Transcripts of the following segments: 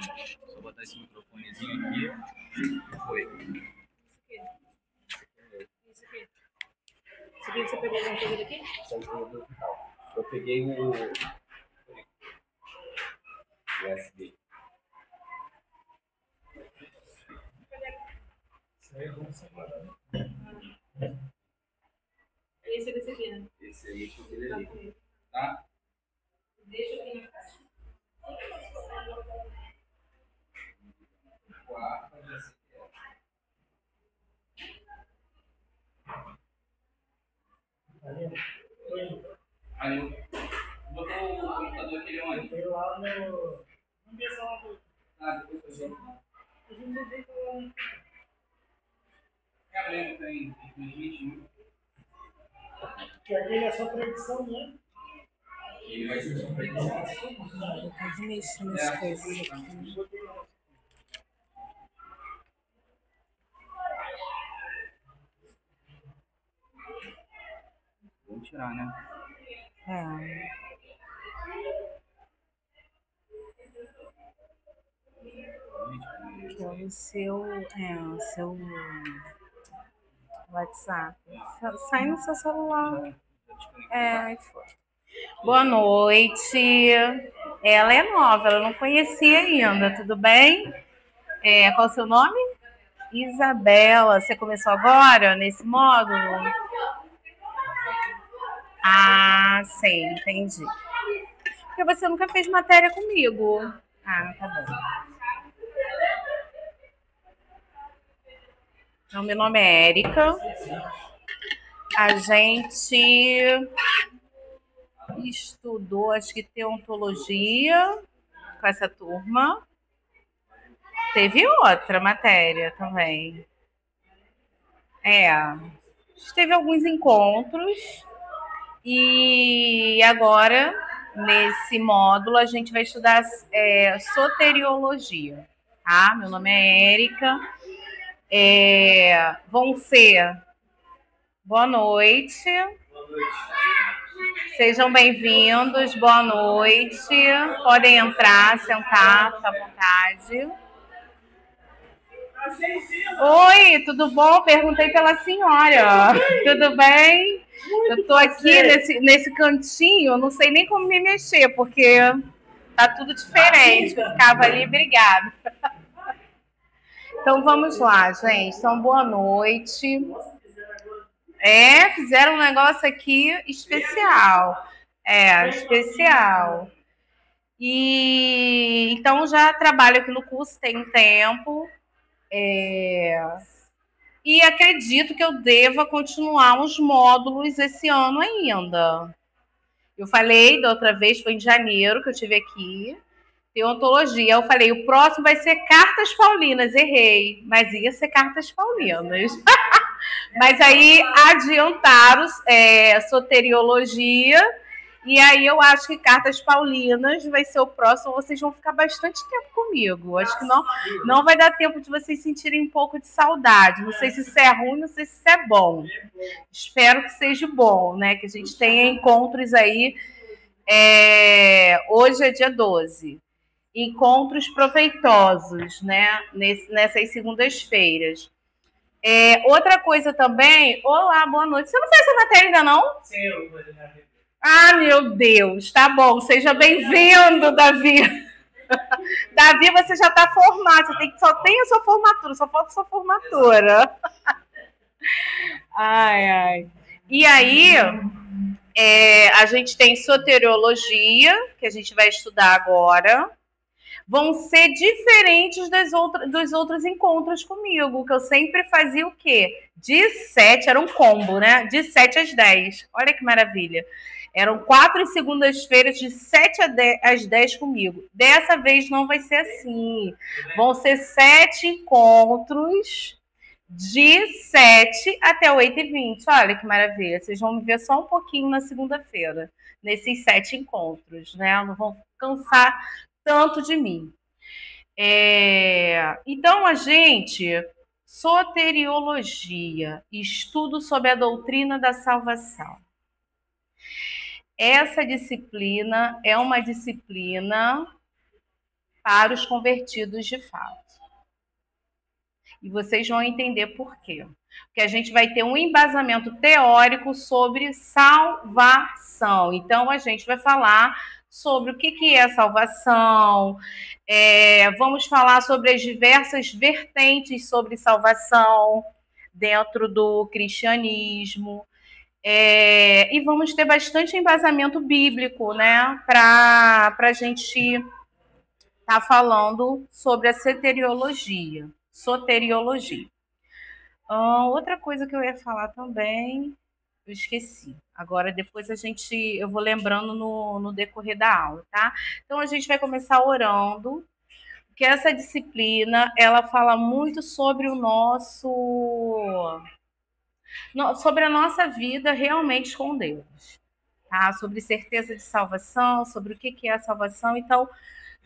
Só botar esse microfonezinho aqui. Foi. Isso aqui você pegou alguma coisa daqui? Eu peguei o USB. Isso aí vamos separar. Esse é desse aqui, né? Esse aí que eu queria ali. Tá? Deixa aqui na caixa. Aí, botou o computador aquele onde? Tem lá no. Não tem só lá. Ah, depois eu A gente não tem como. Eu lembro, tem 2021. Que aquele é só predição, né? Ele vai ser só predição. Pode mexer nas coisas aqui. Vamos tirar, né? É. Que é o seu WhatsApp. Sai no seu celular. Aí foi. Boa noite. Ela é nova, ela não conhecia ainda, tudo bem? Qual o seu nome? Isabela. Você começou agora nesse módulo? Ah, sei, entendi. Porque você nunca fez matéria comigo. Ah, tá bom. Então, meu nome é Érica. A gente estudou, acho que teontologia com essa turma. Teve outra matéria também. Teve alguns encontros. E agora, nesse módulo, a gente vai estudar soteriologia. Tá? Meu nome é Érica. Vão ser... Boa noite. Boa noite. Sejam bem-vindos. Boa noite. Podem entrar, sentar, ficar à vontade. Oi, tudo bom? Perguntei pela senhora. Tudo bem? Eu estou aqui nesse cantinho, não sei nem como me mexer, porque tá tudo diferente. Eu ficava ali, obrigada. Então vamos lá, gente. Então, boa noite. Fizeram um negócio aqui especial. Especial. E então já trabalho aqui no curso tem um tempo. E acredito que eu deva continuar uns módulos esse ano ainda. Eu falei da outra vez, foi em janeiro que eu estive aqui, teontologia. Eu falei, o próximo vai ser cartas paulinas. Errei, mas ia ser cartas paulinas. Mas aí adiantaram soteriologia. E aí eu acho que cartas paulinas vai ser o próximo. Vocês vão ficar bastante tempo comigo. Acho que não vai dar tempo de vocês sentirem um pouco de saudade. Não sei se isso é ruim, não sei se isso é bom. Espero que seja bom, né? Que a gente tenha encontros aí. Hoje é dia 12. Encontros proveitosos, né? Nessas segundas-feiras. Outra coisa também. Olá, boa noite. Você não fez essa matéria ainda, não? Sim, eu vou deixar. Ah, meu Deus, tá bom. Seja bem-vindo, Davi. Davi, você já está formado. Você só tem a sua formatura, só falta a sua formatura. Ai. E aí, a gente tem soteriologia, que a gente vai estudar agora. Vão ser diferentes dos outros encontros comigo, que eu sempre fazia o quê? De 7, era um combo, né? De 7 às 10. Olha que maravilha. Eram 4 segundas-feiras de 7 às 10 comigo. Dessa vez não vai ser assim. Vão ser 7 encontros de 7 até 8h20. Olha que maravilha. Vocês vão me ver só um pouquinho na segunda-feira, nesses 7 encontros, né? Não vão cansar tanto de mim. Então, a gente... Soteriologia, estudo sobre a doutrina da salvação. Essa disciplina é uma disciplina para os convertidos de fato. E vocês vão entender por quê. Porque a gente vai ter um embasamento teórico sobre salvação. Então, a gente vai falar sobre o que é salvação, vamos falar sobre as diversas vertentes sobre salvação dentro do cristianismo, e vamos ter bastante embasamento bíblico, né, para a gente estar falando sobre a soteriologia. Outra coisa que eu ia falar também, eu esqueci. Agora, depois eu vou lembrando no decorrer da aula, tá? Então, a gente vai começar orando, porque essa disciplina, ela fala muito sobre sobre a nossa vida realmente com Deus, tá? Sobre certeza de salvação, sobre o que é a salvação. Então,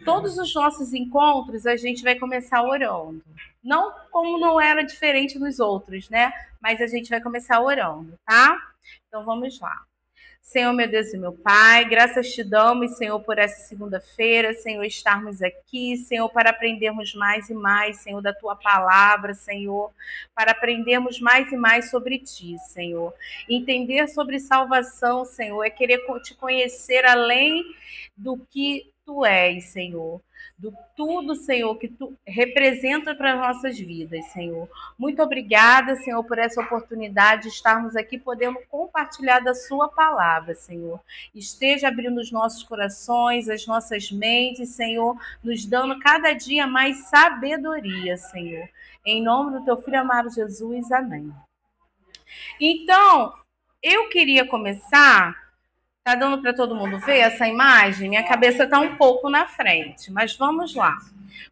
todos os nossos encontros, a gente vai começar orando. Não como não era diferente dos outros, né? Mas a gente vai começar orando, tá? Então, vamos lá. Senhor, meu Deus e meu Pai, graças te damos, Senhor, por essa segunda-feira, Senhor, estarmos aqui, Senhor, para aprendermos mais e mais, Senhor, da Tua palavra, Senhor, para aprendermos mais e mais sobre Ti, Senhor. Entender sobre salvação, Senhor, é querer te conhecer além do que Tu és, Senhor, do tudo, Senhor, que Tu representa para as nossas vidas, Senhor. Muito obrigada, Senhor, por essa oportunidade de estarmos aqui podendo compartilhar da Sua palavra, Senhor. Esteja abrindo os nossos corações, as nossas mentes, Senhor, nos dando cada dia mais sabedoria, Senhor. Em nome do Teu Filho amado Jesus, amém. Então, eu queria começar... Tá dando para todo mundo ver essa imagem? Minha cabeça está um pouco na frente, mas vamos lá.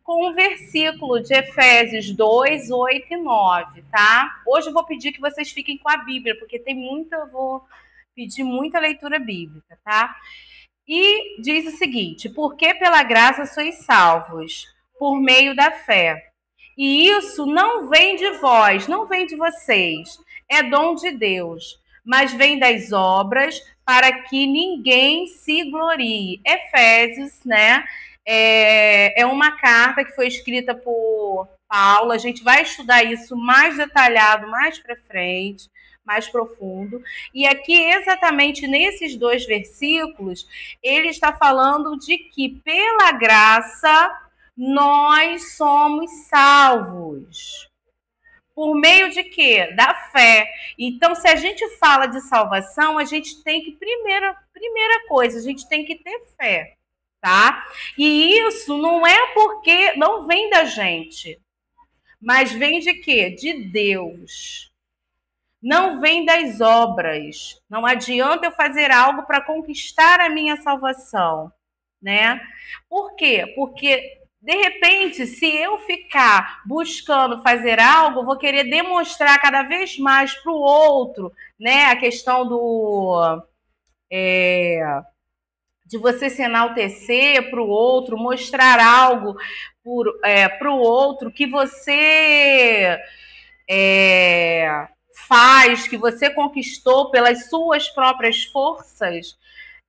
Com o versículo de Efésios 2, 8 e 9, tá? Hoje eu vou pedir que vocês fiquem com a Bíblia, porque eu vou pedir muita leitura bíblica, tá? E diz o seguinte: porque pela graça sois salvos, por meio da fé. E isso não vem de vós, não vem de vocês, é dom de Deus, mas vem das obras, para que ninguém se glorie. Efésios, né? É uma carta que foi escrita por Paulo. A gente vai estudar isso mais detalhado, mais para frente, mais profundo. E aqui, exatamente nesses 2 versículos, ele está falando de que, pela graça, nós somos salvos. Por meio de quê? Da fé. Então, se a gente fala de salvação, a gente tem que, primeira coisa, a gente tem que ter fé, tá? E isso não é porque não vem da gente, mas vem de quê? De Deus. Não vem das obras. Não adianta eu fazer algo para conquistar a minha salvação, né? Por quê? Porque... de repente, se eu ficar buscando fazer algo, vou querer demonstrar cada vez mais para o outro, né? A questão de você se enaltecer para o outro, mostrar algo para o outro que você faz, que você conquistou pelas suas próprias forças.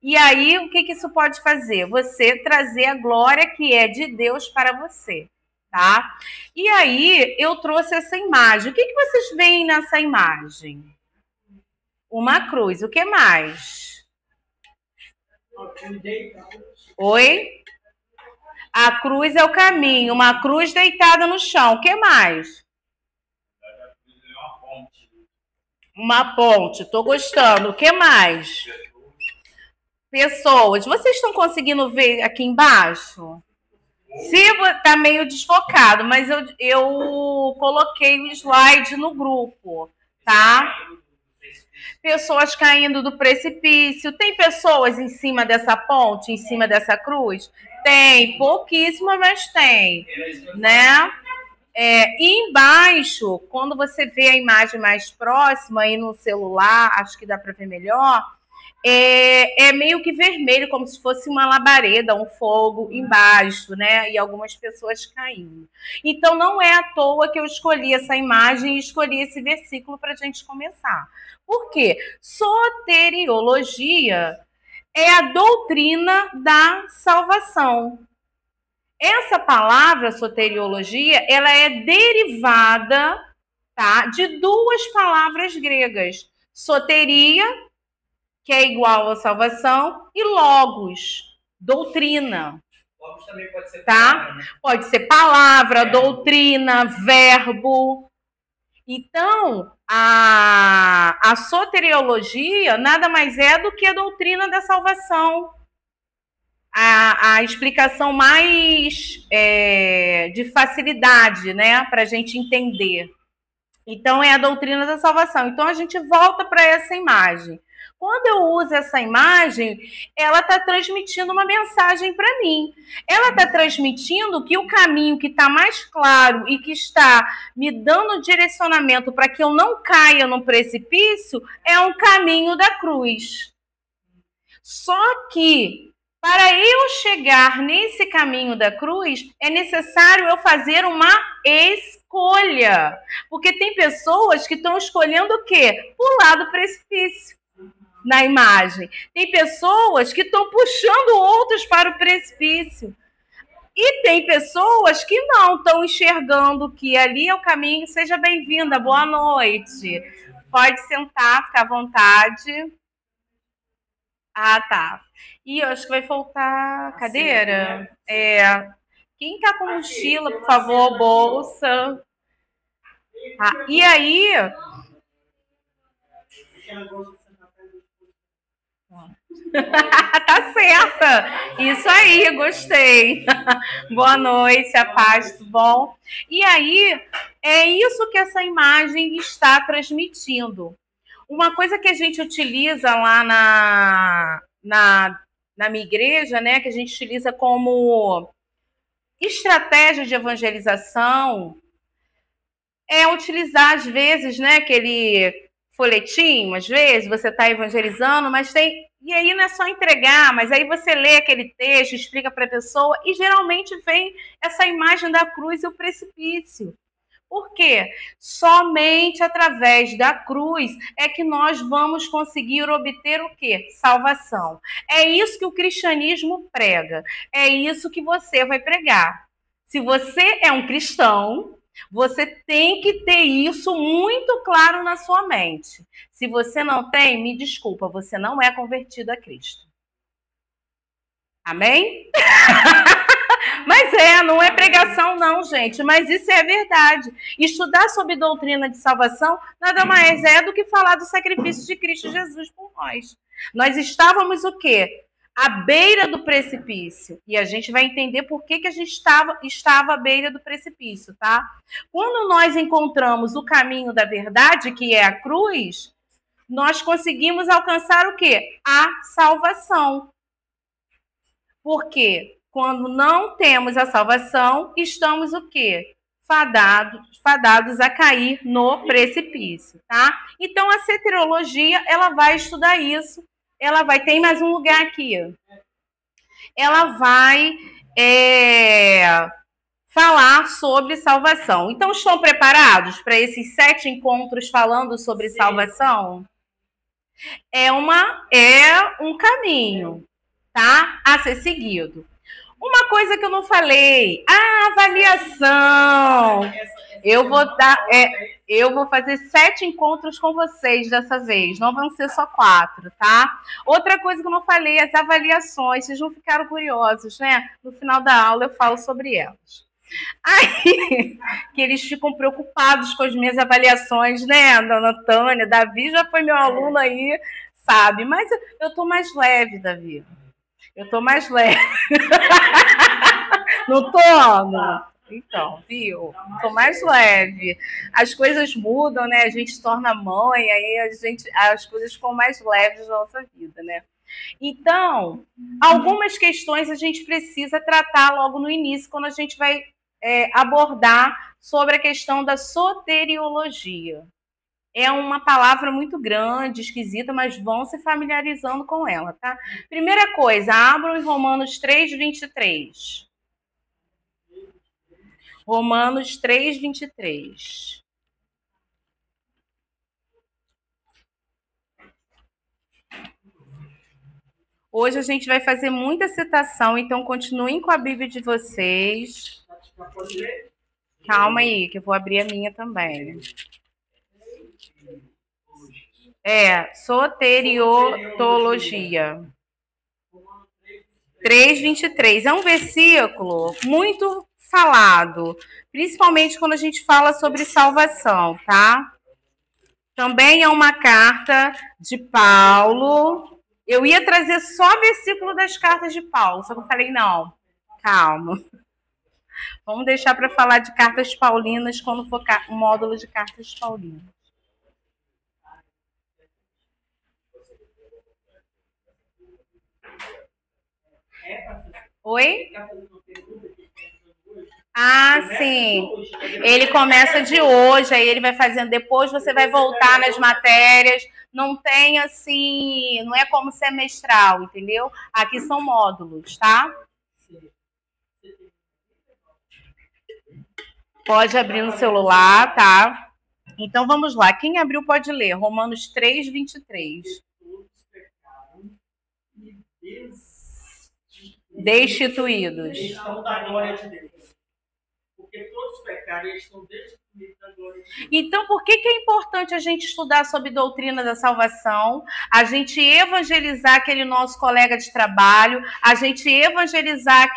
E aí, o que isso pode fazer? Você trazer a glória que é de Deus para você, tá? E aí, eu trouxe essa imagem. O que vocês veem nessa imagem? Uma cruz. O que mais? Oi? A cruz é o caminho. Uma cruz deitada no chão. O que mais? Uma ponte. Estou gostando. O que mais? Pessoas, vocês estão conseguindo ver aqui embaixo? Se tá meio desfocado, mas eu coloquei o slide no grupo, tá? Pessoas caindo do precipício. Tem pessoas em cima dessa ponte, em cima dessa cruz? Tem, pouquíssima, mas tem, né? E embaixo, quando você vê a imagem mais próxima aí no celular, acho que dá para ver melhor. É meio que vermelho, como se fosse uma labareda, um fogo embaixo, né? E algumas pessoas caindo. Então, não é à toa que eu escolhi essa imagem e escolhi esse versículo para a gente começar. Por quê? Soteriologia é a doutrina da salvação. Essa palavra soteriologia, ela é derivada, tá, de duas palavras gregas. Soteria, que é igual a salvação, e logos, doutrina. Logos também pode ser tá? palavra, né? Pode ser palavra, doutrina, verbo. Então, a soteriologia nada mais é do que a doutrina da salvação. A explicação mais de facilidade, né, para a gente entender. Então, é a doutrina da salvação. Então, a gente volta para essa imagem. Quando eu uso essa imagem, ela está transmitindo uma mensagem para mim. Ela está transmitindo que o caminho que está mais claro e que está me dando direcionamento para que eu não caia no precipício é um caminho da cruz. Só que, para eu chegar nesse caminho da cruz, é necessário eu fazer uma escolha. Porque tem pessoas que estão escolhendo o quê? Pular do precipício. Na imagem. Tem pessoas que estão puxando outros para o precipício. E tem pessoas que não estão enxergando que ali é o caminho. Seja bem-vinda, boa noite. Pode sentar, ficar à vontade. Ah, tá. E eu acho que vai faltar cadeira. Quem tá com mochila, por favor, bolsa. Ah, e aí... Tá certa. Isso aí, gostei. Boa noite, a paz, tudo bom? E aí, é isso que essa imagem está transmitindo. Uma coisa que a gente utiliza lá na minha igreja, né, que a gente utiliza como estratégia de evangelização, é utilizar, às vezes, né, aquele folhetinho, às vezes você está evangelizando, mas tem... E aí não é só entregar, mas aí você lê aquele texto, explica para a pessoa, e geralmente vem essa imagem da cruz e o precipício. Por quê? Somente através da cruz é que nós vamos conseguir obter o quê? Salvação. É isso que o cristianismo prega. É isso que você vai pregar. Se você é um cristão, você tem que ter isso muito claro na sua mente. Se você não tem, me desculpa, você não é convertido a Cristo. Amém? Mas não é pregação não, gente, mas isso é verdade. Estudar sobre doutrina de salvação nada mais é do que falar do sacrifício de Cristo Jesus por nós. Nós estávamos o quê? À beira do precipício. E a gente vai entender por que a gente estava à beira do precipício, tá? Quando nós encontramos o caminho da verdade, que é a cruz, nós conseguimos alcançar o quê? A salvação. Por quê? Quando não temos a salvação, estamos o quê? Fadados a cair no precipício, tá? Então, a soteriologia, ela vai estudar isso. Ela vai... Tem mais um lugar aqui. Ela vai falar sobre salvação. Então, estão preparados para esses 7 encontros falando sobre salvação? É um caminho, tá? A ser seguido. Uma coisa que eu não falei, a avaliação. Eu vou fazer 7 encontros com vocês dessa vez, não vão ser só 4, tá? Outra coisa que eu não falei, as avaliações, vocês não ficaram curiosos, né? No final da aula eu falo sobre elas. Aí, que eles ficam preocupados com as minhas avaliações, né? Dona Tânia, Davi já foi meu aluno aí, sabe? Mas eu tô mais leve, Davi. Eu tô mais leve. Não tô, Ana? Então, viu? Tô mais leve. As coisas mudam, né? A gente se torna mãe, aí as coisas ficam mais leves na nossa vida, né? Então, algumas questões a gente precisa tratar logo no início, quando a gente vai abordar sobre a questão da soteriologia. É uma palavra muito grande, esquisita, mas vão se familiarizando com ela, tá? Primeira coisa, abram em Romanos 3:23. Romanos 3:23. Hoje a gente vai fazer muita citação, então continuem com a Bíblia de vocês. Pode ler? Calma aí, que eu vou abrir a minha também. Soteriologia. 3:23. É um versículo muito falado, principalmente quando a gente fala sobre salvação, tá? Também é uma carta de Paulo. Eu ia trazer só versículo das cartas de Paulo, só que eu falei, não, calma. Vamos deixar para falar de cartas paulinas quando for um módulo de cartas paulinas. Oi? Ah, sim. Ele começa de hoje, aí ele vai fazendo depois, você vai voltar nas matérias. Não tem assim, não é como semestral, entendeu? Aqui são módulos, tá? Pode abrir no celular, tá? Então vamos lá. Quem abriu pode ler. Romanos 3:23. Destituídos. Estão da glória de Deus. Porque todos pecaram e estão destituídos da glória de Deus. Então, por que é importante a gente estudar sobre doutrina da salvação? A gente evangelizar aquele nosso colega de trabalho, a gente evangelizar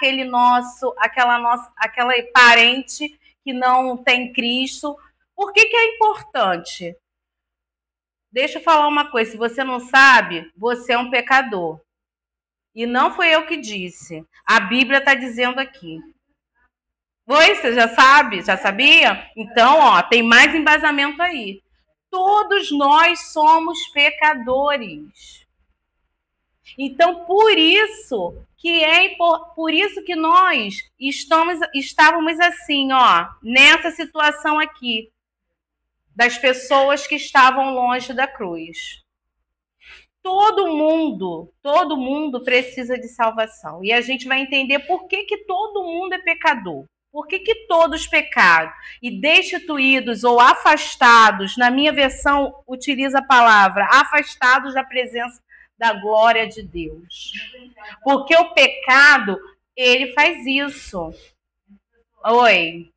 aquela parente que não tem Cristo. Por que é importante? Deixa eu falar uma coisa. Se você não sabe, você é um pecador. E não foi eu que disse. A Bíblia está dizendo aqui. Oi, você já sabe? Já sabia? Então, ó, tem mais embasamento aí. Todos nós somos pecadores. Então, por isso que nós estávamos assim, ó, nessa situação aqui, das pessoas que estavam longe da cruz. Todo mundo precisa de salvação. E a gente vai entender por que todo mundo é pecador. Por que todos pecaram? E destituídos ou afastados, na minha versão utiliza a palavra afastados da presença da glória de Deus. Porque o pecado, ele faz isso. Oi.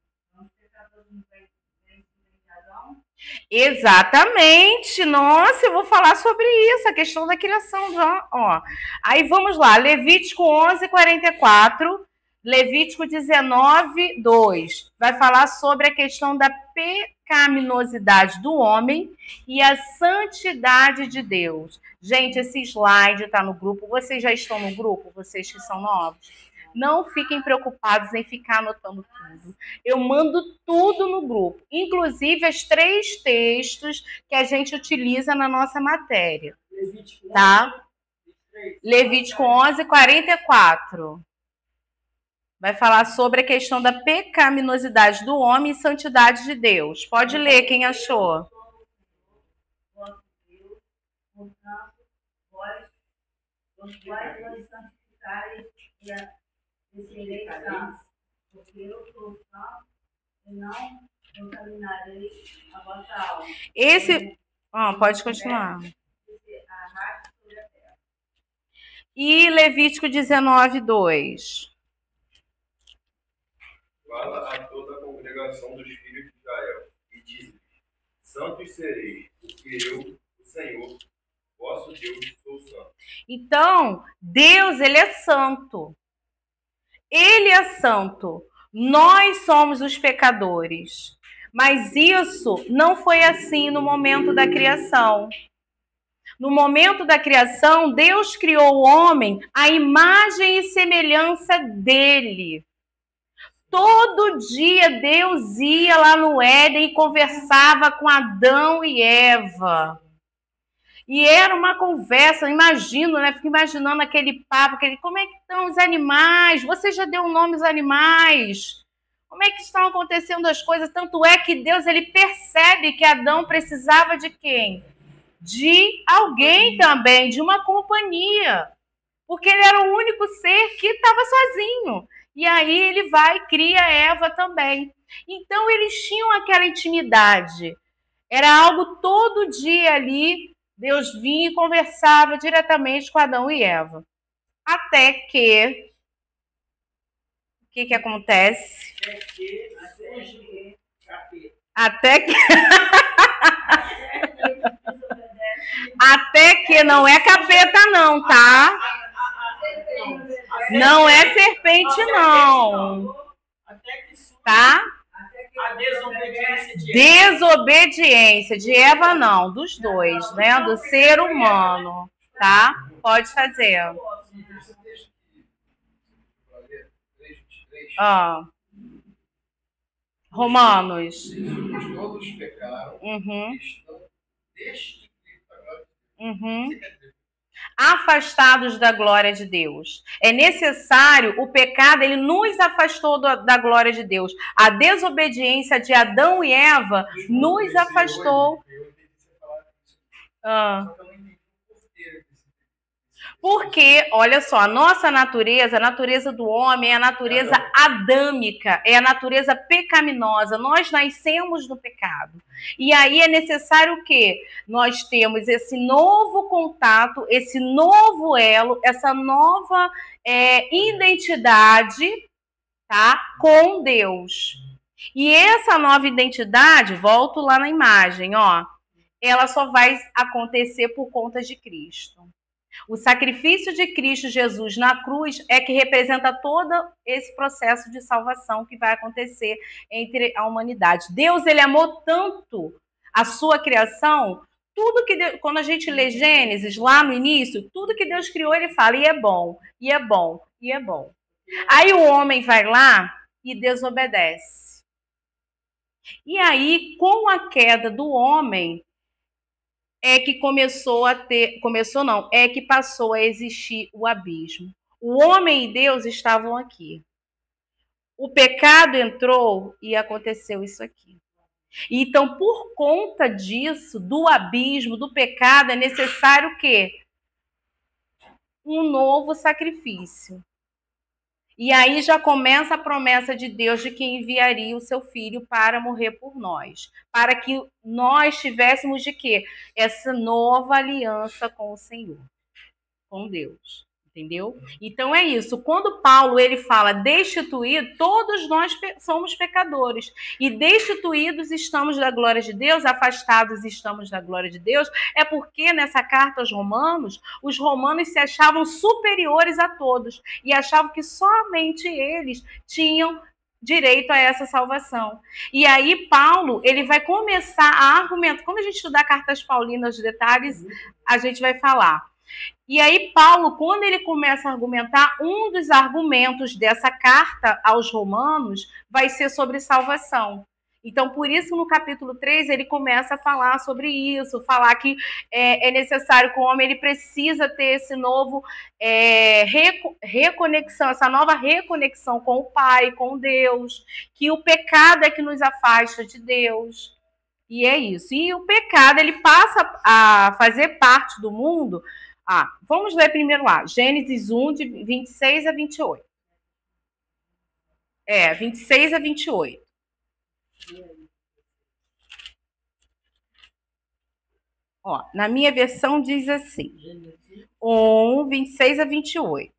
Exatamente. Nossa, eu vou falar sobre isso, a questão da criação. Ó. Aí vamos lá, Levítico 11:44, Levítico 19:2. Vai falar sobre a questão da pecaminosidade do homem e a santidade de Deus. Gente, esse slide está no grupo. Vocês já estão no grupo? Vocês que são novos? Não fiquem preocupados em ficar anotando tudo. Eu mando tudo no grupo, inclusive os 3 textos que a gente utiliza na nossa matéria. Tá? Levítico 11:44. Vai falar sobre a questão da pecaminosidade do homem e santidade de Deus. Pode ler, quem achou. Porque eu sou santo e não contaminarei a vossa alma. Pode continuar. E Levítico 19:2. Fala a toda a congregação dos filhos de Israel e diz: santos sereis, porque eu, o Senhor, vosso Deus, sou santo. Então, Deus, ele é santo. Ele é santo. Nós somos os pecadores. Mas isso não foi assim no momento da criação. No momento da criação, Deus criou o homem à imagem e semelhança dele. Todo dia Deus ia lá no Éden e conversava com Adão e Eva. E era uma conversa, imagino, né? Fico imaginando aquele papo, como é que estão os animais? Você já deu um nome aos animais? Como é que estão acontecendo as coisas? Tanto é que Deus, ele percebe que Adão precisava de quem? De alguém também, de uma companhia. Porque ele era o único ser que estava sozinho. E aí ele vai e cria Eva também. Então eles tinham aquela intimidade. Era algo todo dia ali. Deus vinha e conversava diretamente com Adão e Eva. Até que... O que acontece? Até que surge capeta. Até que... Até que não é capeta não, tá? Não é serpente não, Até que surge tá? a desobediência de Eva. Desobediência de Eva não, dos dois, né? Do ser humano, tá? Pode fazer. Esse texto aqui, para ler, 3:23, Ah. Romanos. todos pecaram Uhum, e estão destituídos da glória de Deus. uhum. O que quer dizer? Afastados da glória de Deus. É necessário, o pecado, ele nos afastou da glória de Deus. A desobediência de Adão e Eva nos afastou. Eu entendi você falar isso, Ah. só que eu não entendi o porquê desse Porque, olha só, a nossa natureza, a natureza do homem é a natureza adâmica, é a natureza pecaminosa. Nós nascemos no pecado. E aí é necessário o quê? Nós temos esse novo contato, esse novo elo, essa nova identidade, tá? Com Deus. E essa nova identidade, volto lá na imagem, ó, ela só vai acontecer por conta de Cristo. O sacrifício de Cristo Jesus na cruz é que representa todo esse processo de salvação que vai acontecer entre a humanidade. Deus, ele amou tanto a sua criação, tudo que Deus, quando a gente lê Gênesis lá no início, tudo que Deus criou, ele fala, e é bom, e é bom, e é bom. Aí o homem vai lá e desobedece. E aí, com a queda do homem, é que é que passou a existir o abismo. O homem e Deus estavam aqui. O pecado entrou e aconteceu isso aqui. Então, por conta disso, do abismo, do pecado, é necessário o quê? Um novo sacrifício. E aí já começa a promessa de Deus de que enviaria o seu filho para morrer por nós. Para que nós tivéssemos de quê? Essa nova aliança com o Senhor, com Deus. Entendeu? Então é isso. Quando Paulo ele fala destituído, todos nós somos pecadores. E destituídos estamos da glória de Deus, afastados estamos da glória de Deus. É porque nessa carta aos Romanos, os romanos se achavam superiores a todos. E achavam que somente eles tinham direito a essa salvação. E aí Paulo ele vai começar a argumentar. Quando a gente estudar cartas paulinas, os detalhes, a gente vai falar. E aí Paulo, quando ele começa a argumentar, um dos argumentos dessa carta aos Romanos vai ser sobre salvação. Então, por isso, no capítulo 3, ele começa a falar sobre isso, falar que é necessário que o homem ele precisa ter esse novo reconexão, essa nova reconexão com o Pai, com Deus, que o pecado é que nos afasta de Deus. E é isso. E o pecado, ele passa a fazer parte do mundo. Vamos ler primeiro lá, Gênesis 1, de 26 a 28. 26 a 28. Ó, na minha versão diz assim, 26 a 28.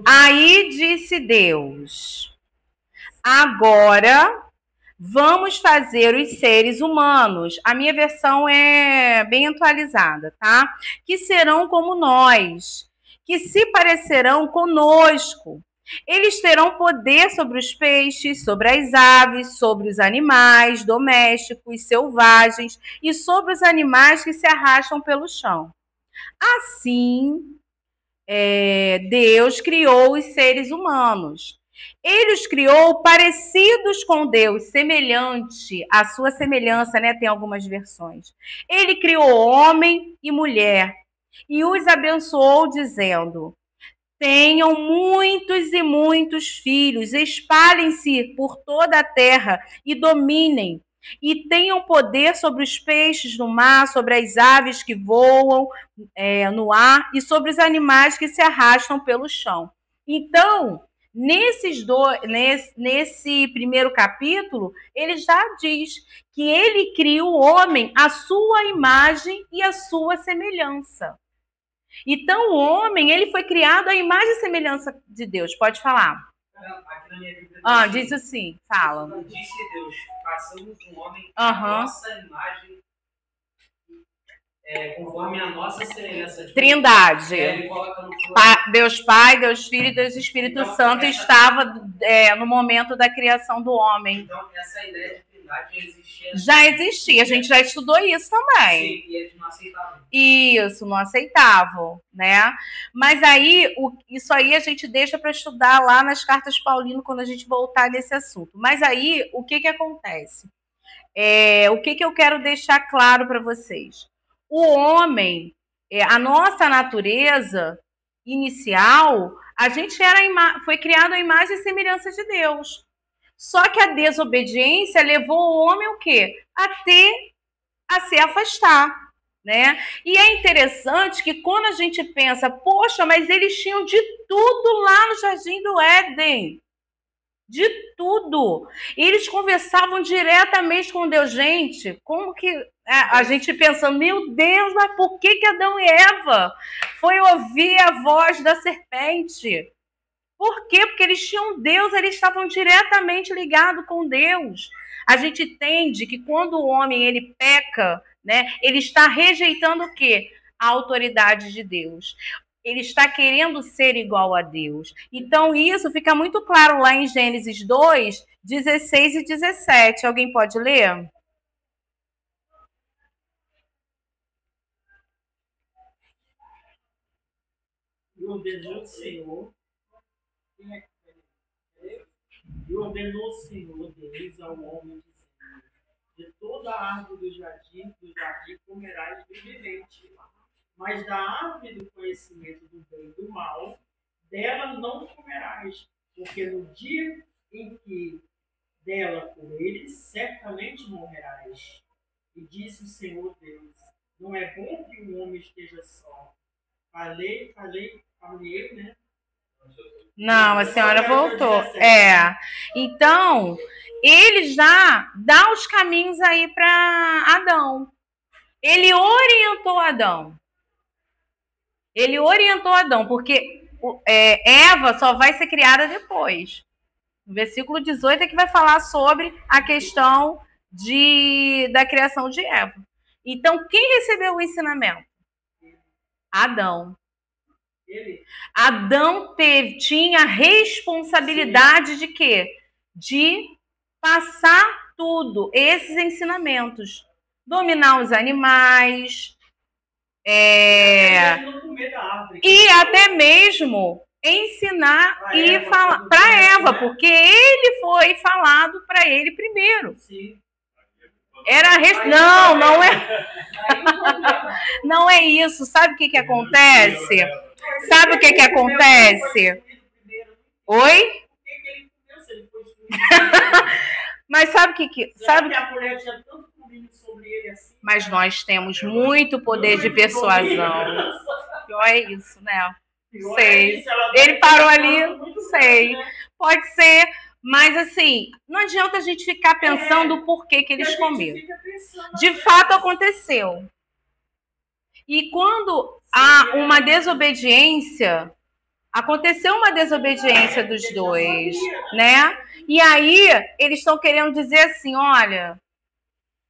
Aí disse Deus, agora vamos fazer os seres humanos. A minha versão é bem atualizada, tá? Que serão como nós, que se parecerão conosco. Eles terão poder sobre os peixes, sobre as aves, sobre os animais domésticos, selvagens e sobre os animais que se arrastam pelo chão. Assim, Deus criou os seres humanos. Ele os criou parecidos com Deus, semelhante, a sua semelhança, né? Tem algumas versões. Ele criou homem e mulher e os abençoou dizendo, tenham muitos e muitos filhos, espalhem-se por toda a terra e dominem, e tenham poder sobre os peixes no mar, sobre as aves que voam no ar e sobre os animais que se arrastam pelo chão. Então, nesse primeiro capítulo, ele já diz que ele cria o homem à sua imagem e à sua semelhança. Então, o homem, ele foi criado à imagem e semelhança de Deus. Pode falar. Aqui na minha Bíblia Diz assim, fala. disse Deus, façamos um homem Aham. à nossa imagem, conforme a nossa semelhança. Trindade. Ele coloca no Deus Pai, Deus Filho e Deus Espírito Então, Santo estava no momento da criação do homem. Então, essa ideia de trindade existia. Já existia, a gente já estudou isso também. Sim, e eles não aceitavam. Isso, não aceitavam, né? Mas aí, isso aí a gente deixa para estudar lá nas cartas Paulino quando a gente voltar nesse assunto. Mas aí, o que acontece? O que eu quero deixar claro para vocês? O homem, a nossa natureza inicial, a gente foi criado à imagem e semelhança de Deus. Só que a desobediência levou o homem o quê? A se afastar, né? E é interessante que quando a gente pensa, poxa, mas eles tinham de tudo lá no Jardim do Éden. De tudo. Eles conversavam diretamente com Deus. Gente, como que a gente pensando, meu Deus, mas por que Adão e Eva foi ouvir a voz da serpente? Por quê? Porque eles tinham Deus, eles estavam diretamente ligados com Deus. A gente entende que quando o homem ele peca, né, ele está rejeitando o quê? A autoridade de Deus. Ele está querendo ser igual a Deus. Então, isso fica muito claro lá em Gênesis 2, 16 e 17. Alguém pode ler? E ordenou o Senhor. E ordenou o Senhor Deus ao homem, dizendo: de toda a árvore do jardim comerás livremente. Mas da árvore do conhecimento do bem e do mal, dela não comerás, porque no dia em que dela comeres, certamente morrerás. E disse o Senhor Deus: não é bom que o homem esteja só. Falei, né? Não, a senhora voltou. Então, ele já dá os caminhos aí para Adão. Ele orientou Adão. Porque Eva só vai ser criada depois. No versículo 18 é que vai falar sobre a questão da criação de Eva. Então, quem recebeu o ensinamento? Adão. Adão tinha a responsabilidade de quê? De passar tudo, esses ensinamentos. Dominar os animais, e até mesmo ensinar e falar para Eva, porque ele foi falado para ele primeiro. Sim. Não é isso. Sabe o que acontece? Oi? Mas sabe o que a mulher tinha tanto domínio sobre ele assim? Mas nós temos muito poder de persuasão. Pior é isso, né? Sei. Ele parou ali, não sei. Pode ser, mas assim, não adianta a gente ficar pensando o porquê que eles comeram. De fato aconteceu. E quando há uma desobediência, aconteceu uma desobediência dos dois, né? E aí eles estão querendo dizer assim, olha,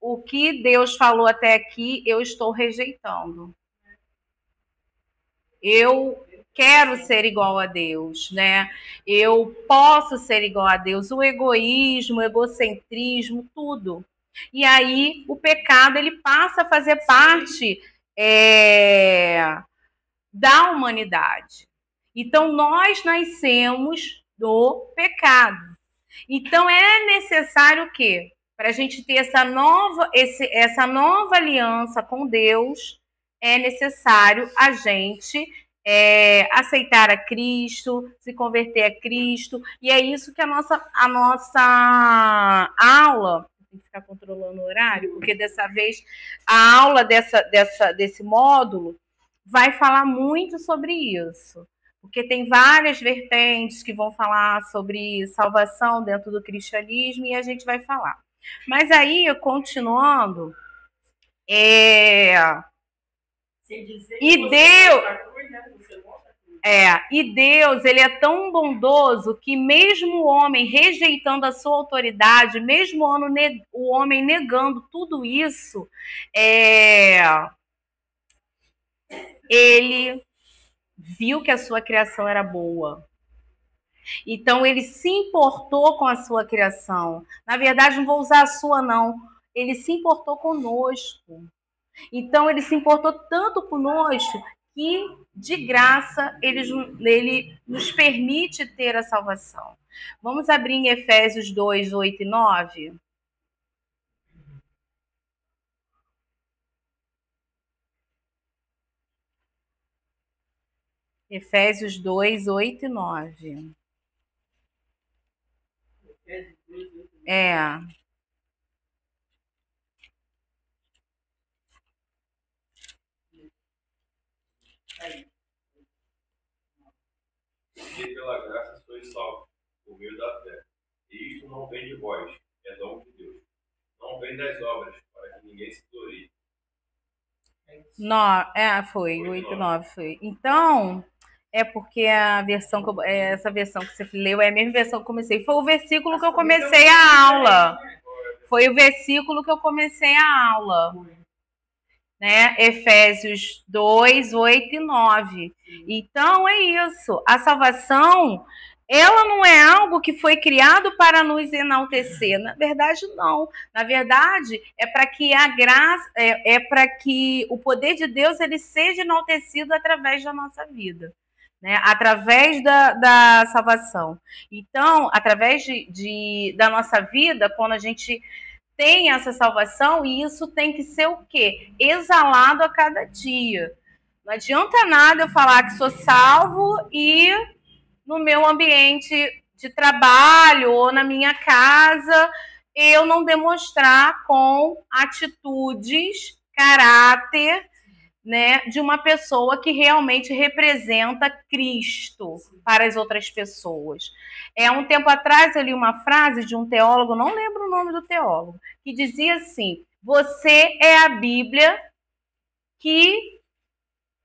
o que Deus falou até aqui, eu estou rejeitando. Eu quero ser igual a Deus, né? Eu posso ser igual a Deus. O egoísmo, o egocentrismo, tudo. E aí o pecado ele passa a fazer parte da humanidade. Então nós nascemos do pecado. Então é necessário o quê? Para a gente ter essa nova aliança com Deus, é necessário a gente aceitar a Cristo, se converter a Cristo. E é isso que a nossa aula, tem que ficar controlando o horário, porque dessa vez a aula desse módulo vai falar muito sobre isso. Porque tem várias vertentes que vão falar sobre salvação dentro do cristianismo e a gente vai falar. Mas aí, continuando, e Deus... cruz, né? Você mostra a cruz. E Deus, ele é tão bondoso que mesmo o homem rejeitando a sua autoridade, mesmo o homem negando tudo isso, ele viu que a sua criação era boa. Então, ele se importou com a sua criação. Na verdade, não vou usar a sua, não. Ele se importou conosco. Então, ele se importou tanto conosco que, de graça, ele nos permite ter a salvação. Vamos abrir em Efésios 2, 8 e 9? Efésios 2, 8 e 9. E pela graça sois salvos, por meio da fé. E isto não vem de vós, é dom de Deus. Não vem das obras, para que ninguém se glorie. Foi, 8 e 9 foi. Então, é porque a versão essa versão que você leu é a mesma versão que eu comecei. Foi o versículo que eu comecei a aula. Foi o versículo que eu comecei a aula. Né? Efésios 2, 8 e 9. Então, é isso. A salvação, ela não é algo que foi criado para nos enaltecer. Na verdade, não. Na verdade, é para que a graça, para que o poder de Deus ele seja enaltecido através da nossa vida. Né? Através da salvação. Então, através da nossa vida, quando a gente tem essa salvação, e isso tem que ser o quê? Exalado a cada dia. Não adianta nada eu falar que sou salvo e no meu ambiente de trabalho ou na minha casa eu não demonstrar com atitudes, caráter, né, de uma pessoa que realmente representa Cristo para as outras pessoas. Um tempo atrás eu li uma frase de um teólogo, não lembro o nome do teólogo, que dizia assim: você é a Bíblia que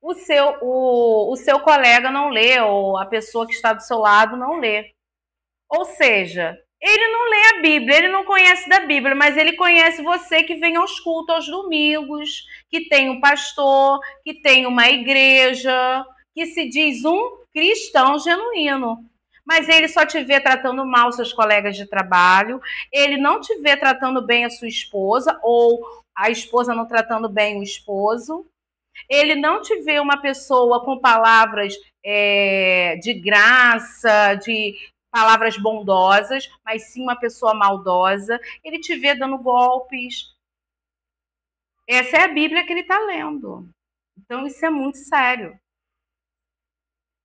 o seu colega não lê, ou a pessoa que está do seu lado não lê. Ou seja, ele não lê a Bíblia, ele não conhece da Bíblia, mas ele conhece você que vem aos cultos aos domingos, que tem um pastor, que tem uma igreja, que se diz um cristão genuíno. Mas ele só te vê tratando mal seus colegas de trabalho, ele não te vê tratando bem a sua esposa, ou a esposa não tratando bem o esposo. Ele não te vê uma pessoa com palavras de graça, de palavras bondosas, mas sim uma pessoa maldosa. Ele te vê dando golpes. Essa é a Bíblia que ele está lendo. Então, isso é muito sério.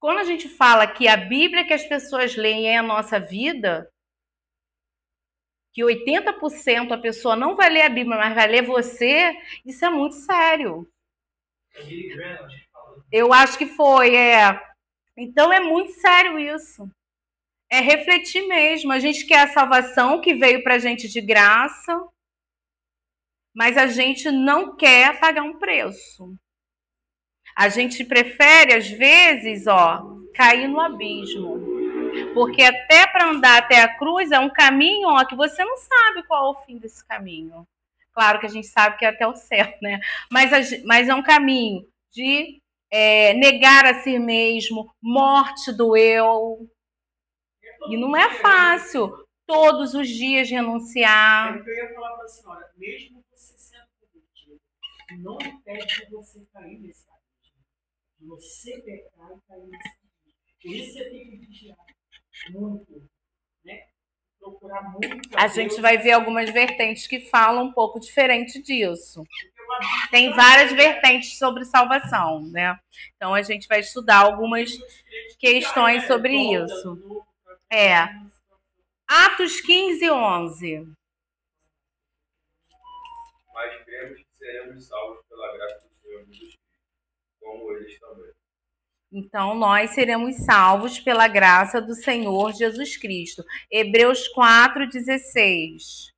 Quando a gente fala que a Bíblia que as pessoas leem é a nossa vida, que 80% a pessoa não vai ler a Bíblia, mas vai ler você, isso é muito sério. Eu acho que foi, Então é muito sério isso. É refletir mesmo. A gente quer a salvação que veio pra gente de graça, mas a gente não quer pagar um preço. A gente prefere, às vezes, cair no abismo. Porque até para andar até a cruz é um caminho que você não sabe qual é o fim desse caminho. Claro que a gente sabe que é até o céu, né? Mas é um caminho de negar a si mesmo, morte do eu. E não é fácil todos os dias renunciar. É o que eu ia falar para a senhora. Mesmo você sendo convertido, não impede de você cair nesse abismo. De você pecar e cair nesse abismo. Por isso você tem que vigiar muito, né? Procurar muito. A gente vai ver algumas vertentes que falam um pouco diferente disso. Tem várias vertentes sobre salvação, né? Então a gente vai estudar algumas questões sobre isso. Atos 15, 11. Mas cremos que seremos salvos pela graça do Senhor Jesus Cristo, como eles também. Então, nós seremos salvos pela graça do Senhor Jesus Cristo. Hebreus 4, 16.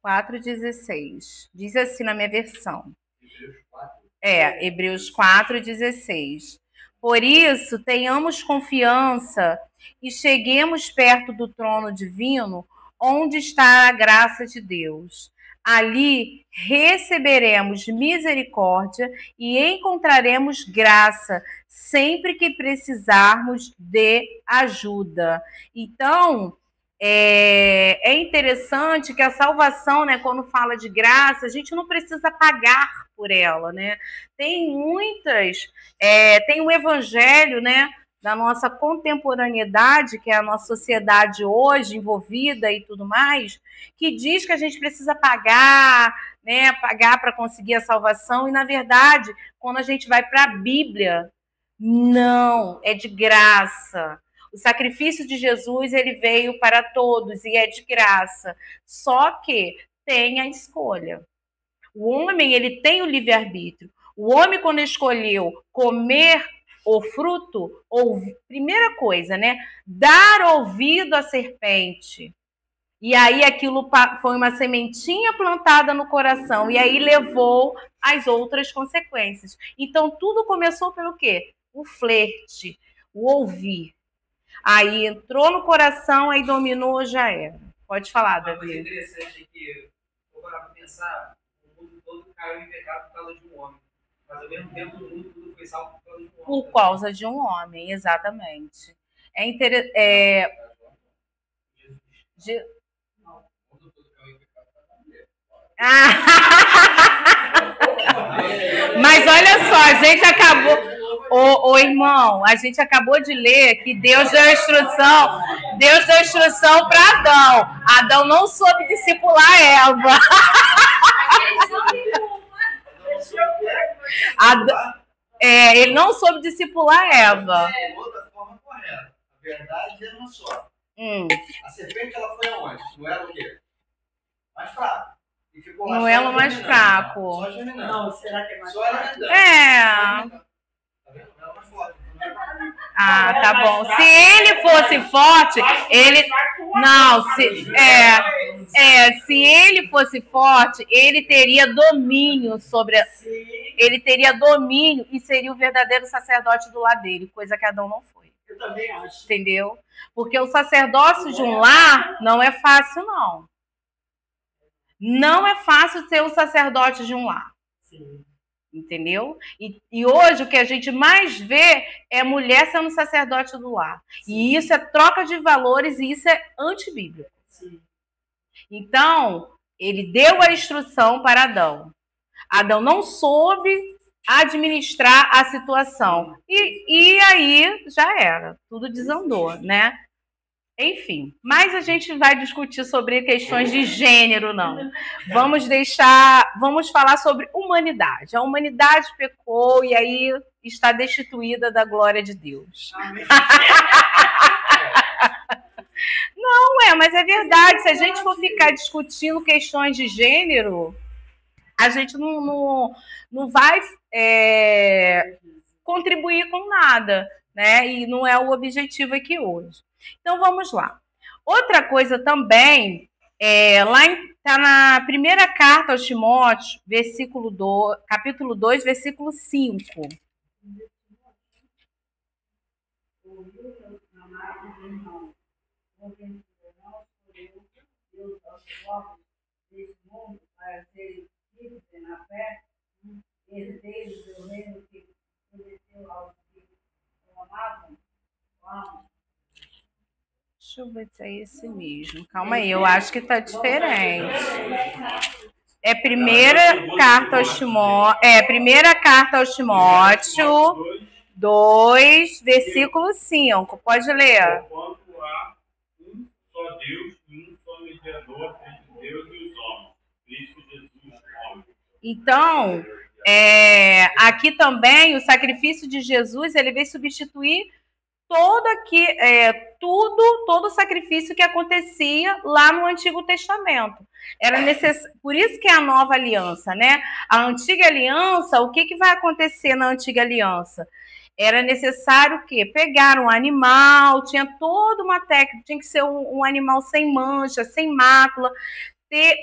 4,16. Diz assim na minha versão. Hebreus 4,16. Por isso, tenhamos confiança e cheguemos perto do trono divino, onde está a graça de Deus. Ali receberemos misericórdia e encontraremos graça sempre que precisarmos de ajuda. Então, é interessante que a salvação, né, quando fala de graça, a gente não precisa pagar por ela, né? Tem muitas, tem o evangelho, né, da nossa contemporaneidade, que é a nossa sociedade hoje envolvida e tudo mais, que diz que a gente precisa pagar, né, pagar para conseguir a salvação, e na verdade, quando a gente vai para a Bíblia, não, é de graça. O sacrifício de Jesus, ele veio para todos e é de graça. Só que tem a escolha. O homem, ele tem o livre-arbítrio. O homem, quando escolheu comer o fruto, primeira coisa, né? Dar ouvido à serpente. E aí aquilo foi uma sementinha plantada no coração. E aí levou às outras consequências. Então tudo começou pelo quê? O flerte, o ouvir. Aí entrou no coração, aí dominou, já era. Pode falar, Davi. Uma coisa interessante é que, vou parar para pensar, o mundo todo caiu em pecado por causa de um homem. Mas ao mesmo tempo o mundo todo foi salvo por causa de um homem. Por causa de um homem, exatamente. É interessante. Mas olha só, a gente acabou. Ô irmão, a gente acabou de ler que Deus deu instrução para Adão. Adão não soube discipular Eva. Ele não soube discipular Eva. Outra forma correta. A verdade é uma só. A serpente, ela foi aonde? No elo o quê? Mais fraco. E ficou lá no elo mais fraco. Só germinando. Não, será que é mais Só fácil? alimentando. Tá vendo? Ela é mais forte. Ah, tá bom. Se ele fosse forte, ele... Não, se ele fosse forte, ele teria domínio sobre... Ele teria domínio e seria o verdadeiro sacerdote do lar dele, coisa que Adão não foi. Eu também acho. Entendeu? Porque o sacerdócio de um lar não é fácil, não. Não é fácil ser o sacerdote de um lar. Sim. Entendeu? E hoje o que a gente mais vê é mulher sendo sacerdote do lar. Sim. E isso é troca de valores e isso é antibíblico. Sim. Então, ele deu a instrução para Adão. Adão não soube administrar a situação. E aí já era. Tudo desandou, né? Enfim, mas a gente vai discutir sobre questões de gênero, não. Vamos falar sobre humanidade. A humanidade pecou e aí está destituída da glória de Deus. Não, mas é verdade. Se a gente for ficar discutindo questões de gênero, a gente não vai contribuir com nada, né? E não é o objetivo aqui hoje. Então, vamos lá. Outra coisa também, está na primeira carta aos Timóteos, capítulo 2, versículo 5. Deixa eu ver se é esse mesmo. Calma aí, eu acho que tá diferente. É primeira carta aos Timóteos 2, versículo 5. Pode ler. Quanto há um só Deus e um só mediador entre Deus e os homens, Cristo Jesus, homem. Então, aqui também o sacrifício de Jesus, ele veio substituir todo o sacrifício que acontecia lá no Antigo Testamento. Por isso que é a nova aliança, né? A antiga aliança, o que vai acontecer na antiga aliança? Era necessário o quê? Pegar um animal, tinha toda uma técnica, tinha que ser um animal sem mancha, sem mácula,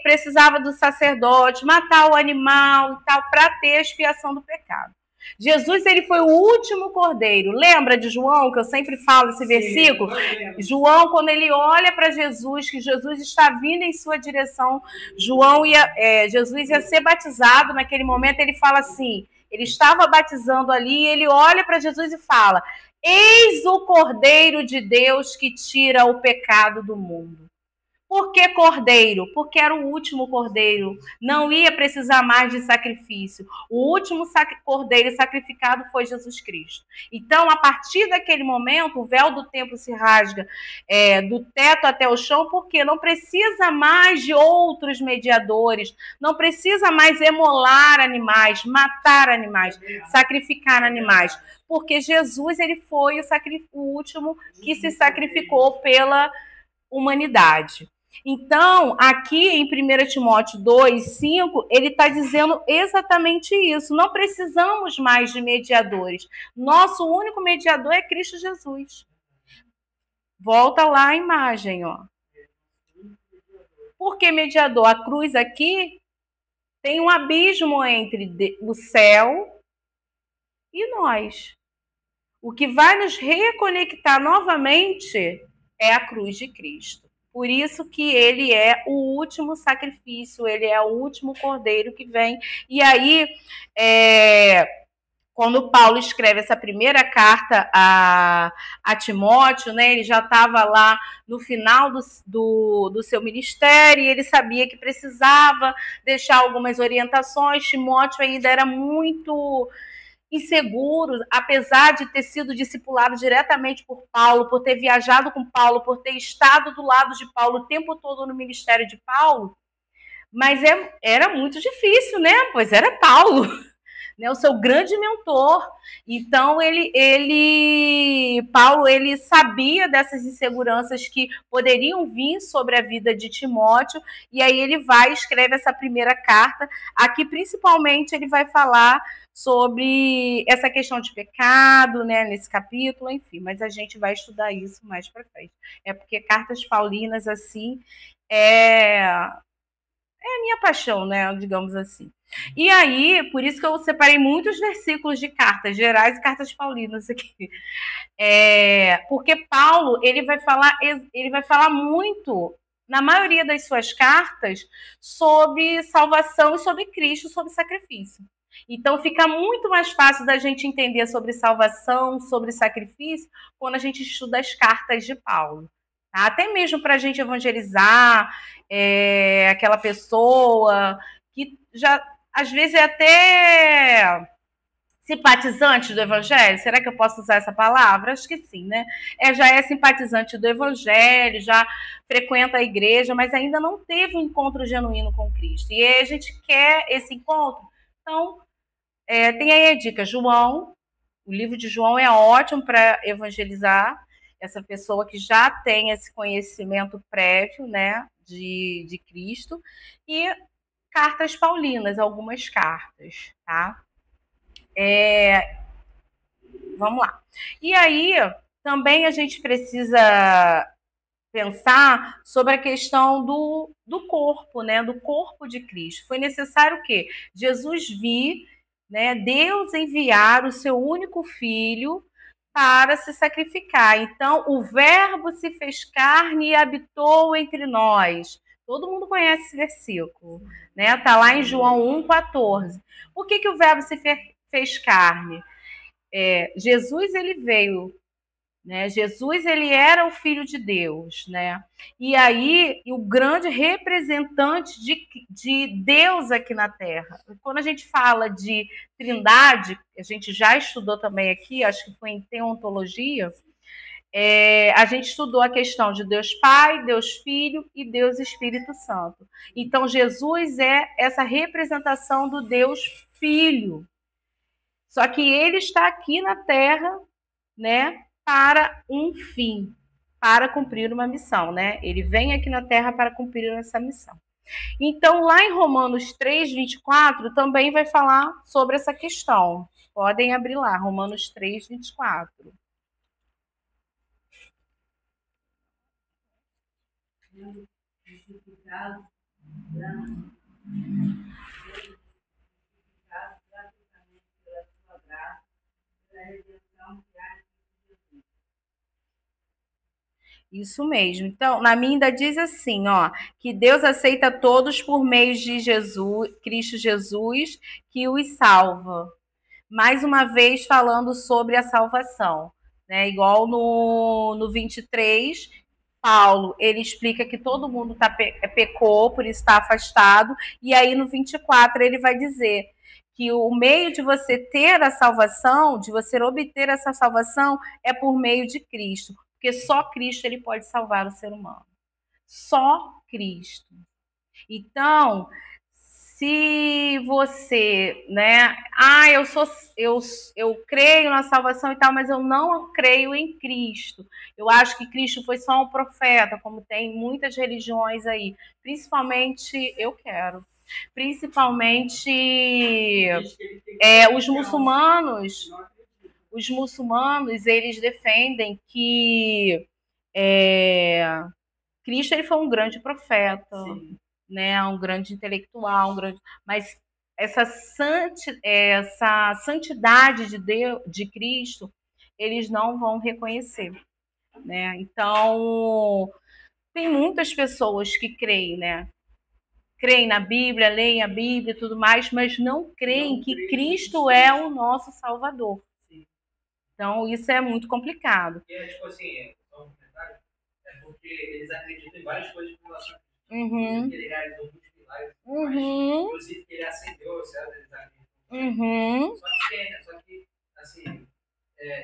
precisava do sacerdote, matar o animal e tal, para ter a expiação do pecado. Jesus, ele foi o último cordeiro. Lembra de João, que eu sempre falo esse versículo? João, quando ele olha para Jesus, que Jesus está vindo em sua direção, Jesus ia ser batizado naquele momento, ele fala assim, ele estava batizando ali, ele olha para Jesus e fala, eis o Cordeiro de Deus que tira o pecado do mundo. Por que cordeiro? Porque era o último cordeiro, não ia precisar mais de sacrifício. O último cordeiro sacrificado foi Jesus Cristo. Então, a partir daquele momento, o véu do templo se rasga do teto até o chão, porque não precisa mais de outros mediadores, não precisa mais emolar animais, matar animais, sacrificar animais, porque Jesus, ele foi o último que se sacrificou pela humanidade. Então, aqui em 1 Timóteo 2:5, ele está dizendo exatamente isso. Não precisamos mais de mediadores. Nosso único mediador é Cristo Jesus. Volta lá a imagem, ó. Por que mediador? A cruz aqui tem um abismo entre o céu e nós. O que vai nos reconectar novamente é a cruz de Cristo. Por isso que ele é o último sacrifício, ele é o último cordeiro que vem. E aí, quando Paulo escreve essa primeira carta a Timóteo, né, ele já estava lá no final do seu ministério, e ele sabia que precisava deixar algumas orientações. Timóteo ainda era muito inseguro, apesar de ter sido discipulado diretamente por Paulo, por ter viajado com Paulo, por ter estado do lado de Paulo o tempo todo no ministério de Paulo, mas era muito difícil, né? Pois era Paulo, né? O seu grande mentor. Então, Paulo, ele sabia dessas inseguranças que poderiam vir sobre a vida de Timóteo, e aí ele vai e escreve essa primeira carta. Aqui, principalmente, ele vai falar sobre essa questão de pecado, né, nesse capítulo, enfim, mas a gente vai estudar isso mais para frente. É porque cartas paulinas, assim, é a minha paixão, né, digamos assim. E aí, por isso que eu separei muitos versículos de cartas gerais e cartas paulinas aqui. Porque Paulo, ele vai falar muito, na maioria das suas cartas, sobre salvação e sobre Cristo, sobre sacrifício. Então, fica muito mais fácil da gente entender sobre salvação, sobre sacrifício, quando a gente estuda as cartas de Paulo. Tá? Até mesmo para a gente evangelizar aquela pessoa que já, às vezes, é até simpatizante do evangelho. Será que eu posso usar essa palavra? Acho que sim, né? Já é simpatizante do evangelho, já frequenta a igreja, mas ainda não teve um encontro genuíno com Cristo. E aí a gente quer esse encontro. Então, tem aí a dica, João, o livro de João é ótimo para evangelizar essa pessoa que já tem esse conhecimento prévio, né, de Cristo, e cartas paulinas, algumas cartas, tá? Vamos lá. E aí, também a gente precisa pensar sobre a questão do corpo, né, do corpo de Cristo. Foi necessário o quê? Jesus vir, né, Deus enviar o seu único filho para se sacrificar. Então, o verbo se fez carne e habitou entre nós. Todo mundo conhece esse versículo, né? Tá lá em João 1,14. Por que o verbo se fez carne? Jesus, ele veio, né? Jesus, ele era o Filho de Deus, né? E aí, o grande representante de Deus aqui na Terra. Quando a gente fala de Trindade, a gente já estudou também aqui, acho que foi em teontologia, a gente estudou a questão de Deus Pai, Deus Filho e Deus Espírito Santo. Então, Jesus é essa representação do Deus Filho. Só que ele está aqui na Terra, né, para um fim, para cumprir uma missão, né? Ele vem aqui na Terra para cumprir essa missão. Então, lá em Romanos 3:24, também vai falar sobre essa questão. Podem abrir lá, Romanos 3:24. Justificado gratuitamente pela sua graça, pela redenção que há em Jesus. Isso mesmo. Então, na minha ainda diz assim, ó, que Deus aceita todos por meio de Jesus, Cristo Jesus, que os salva. Mais uma vez falando sobre a salvação, né? Igual no 23, Paulo, ele explica que todo mundo pecou, por isso está afastado, e aí no 24 ele vai dizer que o meio de você ter a salvação, de você obter essa salvação, é por meio de Cristo, porque só Cristo ele pode salvar o ser humano. Só Cristo. Então, se você, né, eu creio na salvação e tal, mas eu não creio em Cristo. Eu acho que Cristo foi só um profeta, como tem muitas religiões aí, principalmente os muçulmanos. Os muçulmanos, eles defendem que Cristo ele foi um grande profeta. Sim. Né, um grande intelectual, mas essa santidade de Deus, de Cristo, eles não vão reconhecer, né? Então, tem muitas pessoas que creem, né? Creem na Bíblia, leem a Bíblia e tudo mais, mas não creem que Cristo é o nosso Salvador. Sim. Então, isso é muito complicado. É tipo assim, só um comentário, é porque eles acreditam em várias coisas com relação a Uhum. que ele realizou muitos milagres, Uhum. inclusive que ele acendeu o céu deles aqui. Uhum. Só que assim,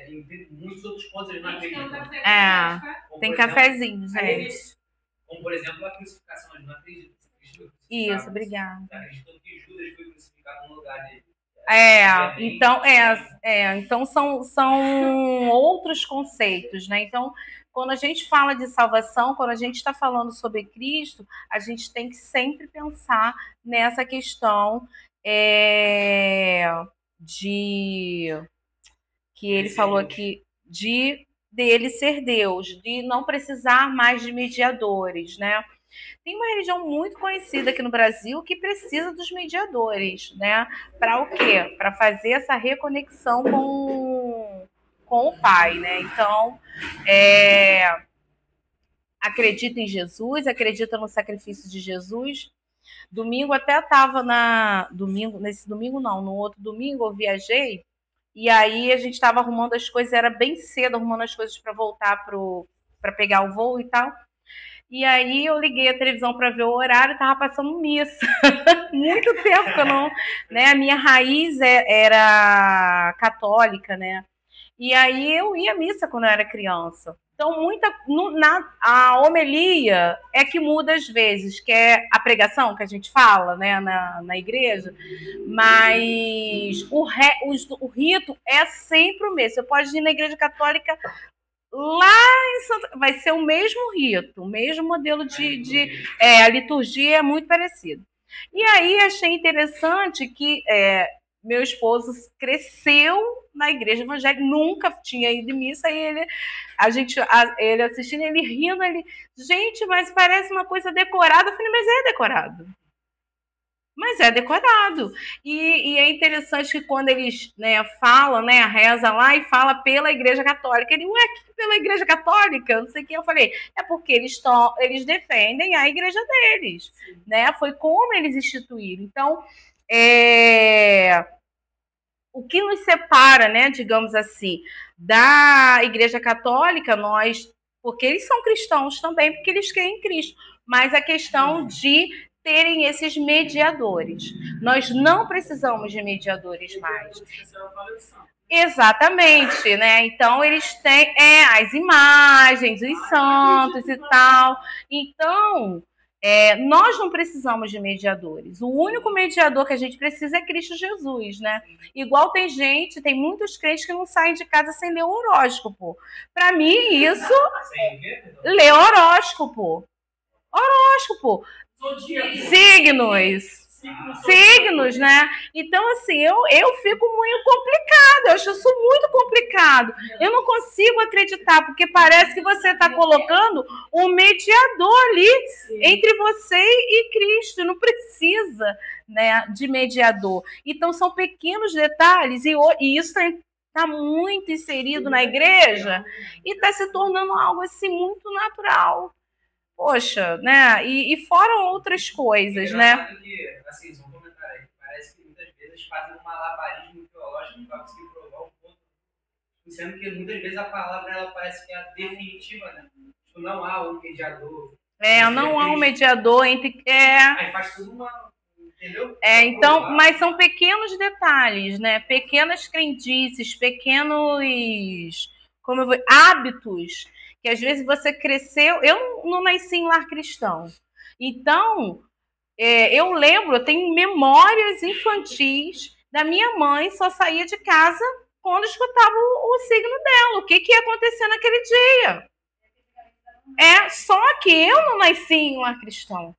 em muitos outros pontos eles não acreditam. Tem cafezinhos, gente. Como, por exemplo, a crucificação, eles não acreditam. Isso, obrigada. Acreditam que Judas foi crucificado no lugar dele. Então são outros conceitos, né? Então, quando a gente fala de salvação, quando a gente está falando sobre Cristo, a gente tem que sempre pensar nessa questão de que ele falou aqui de dele ser Deus, de não precisar mais de mediadores, né? Tem uma religião muito conhecida aqui no Brasil que precisa dos mediadores, né? Para o quê? Para fazer essa reconexão com o Pai, né? Então, acredita em Jesus, acredita no sacrifício de Jesus. Domingo até estava nesse domingo não, no outro domingo eu viajei e aí a gente estava arrumando as coisas, era bem cedo, arrumando as coisas para voltar para pegar o voo e tal. E aí eu liguei a televisão para ver o horário, tava passando missa. Muito tempo que eu não, né? A minha raiz era católica, né? E aí eu ia à missa quando eu era criança. Então, a homilia é que muda às vezes, que é a pregação que a gente fala, né, na igreja, mas o rito é sempre o mesmo. Você pode ir na igreja católica lá em Santa... vai ser o mesmo rito, o mesmo modelo a liturgia é muito parecida. E aí achei interessante que meu esposo cresceu na igreja evangélica, nunca tinha ido em missa, e ele assistindo, ele rindo, gente, mas parece uma coisa decorada. Eu falei, mas é decorado. Mas é decorado. E é interessante que quando eles, né, falam, né, reza lá e fala pela Igreja Católica. Ele, que pela Igreja Católica? Não sei o que. Eu falei, é porque eles defendem a igreja deles. Né? Foi como eles instituíram. Então, o que nos separa, né, digamos assim, da Igreja Católica, porque eles são cristãos também, porque eles creem em Cristo. Mas a questão de terem esses mediadores. Nós não precisamos de mediadores mais. Exatamente, né? Então, eles têm as imagens, os santos e tal. Então, nós não precisamos de mediadores. O único mediador que a gente precisa é Cristo Jesus, né? Igual tem muitos crentes que não saem de casa sem ler o horóscopo. Para mim, isso... Ler horóscopo. Signos. signos, né? Então, assim, eu fico muito complicado, eu acho isso muito complicado. Eu não consigo acreditar, porque parece que você está colocando um mediador ali entre você e Cristo, não precisa, né, de mediador. Então, são pequenos detalhes, e isso está muito inserido na igreja e está se tornando algo assim muito natural. Poxa, né? E fora outras coisas, né? Que, assim, só um comentário aí. Parece que muitas vezes fazem um malabarismo teológico para conseguir provar um ponto. Sendo que muitas vezes a palavra ela parece que é a definitiva, né? Tipo, não há um mediador. Não há um mediador entre. Aí faz tudo uma. Entendeu? Então, mas são pequenos detalhes, né? Pequenas crendices, pequenos hábitos que às vezes você cresceu. Eu não nasci em lar cristão. Então, eu lembro, eu tenho memórias infantis da minha mãe só saía de casa quando escutava o signo dela. O que ia acontecer naquele dia? Só que eu não nasci em lar cristão.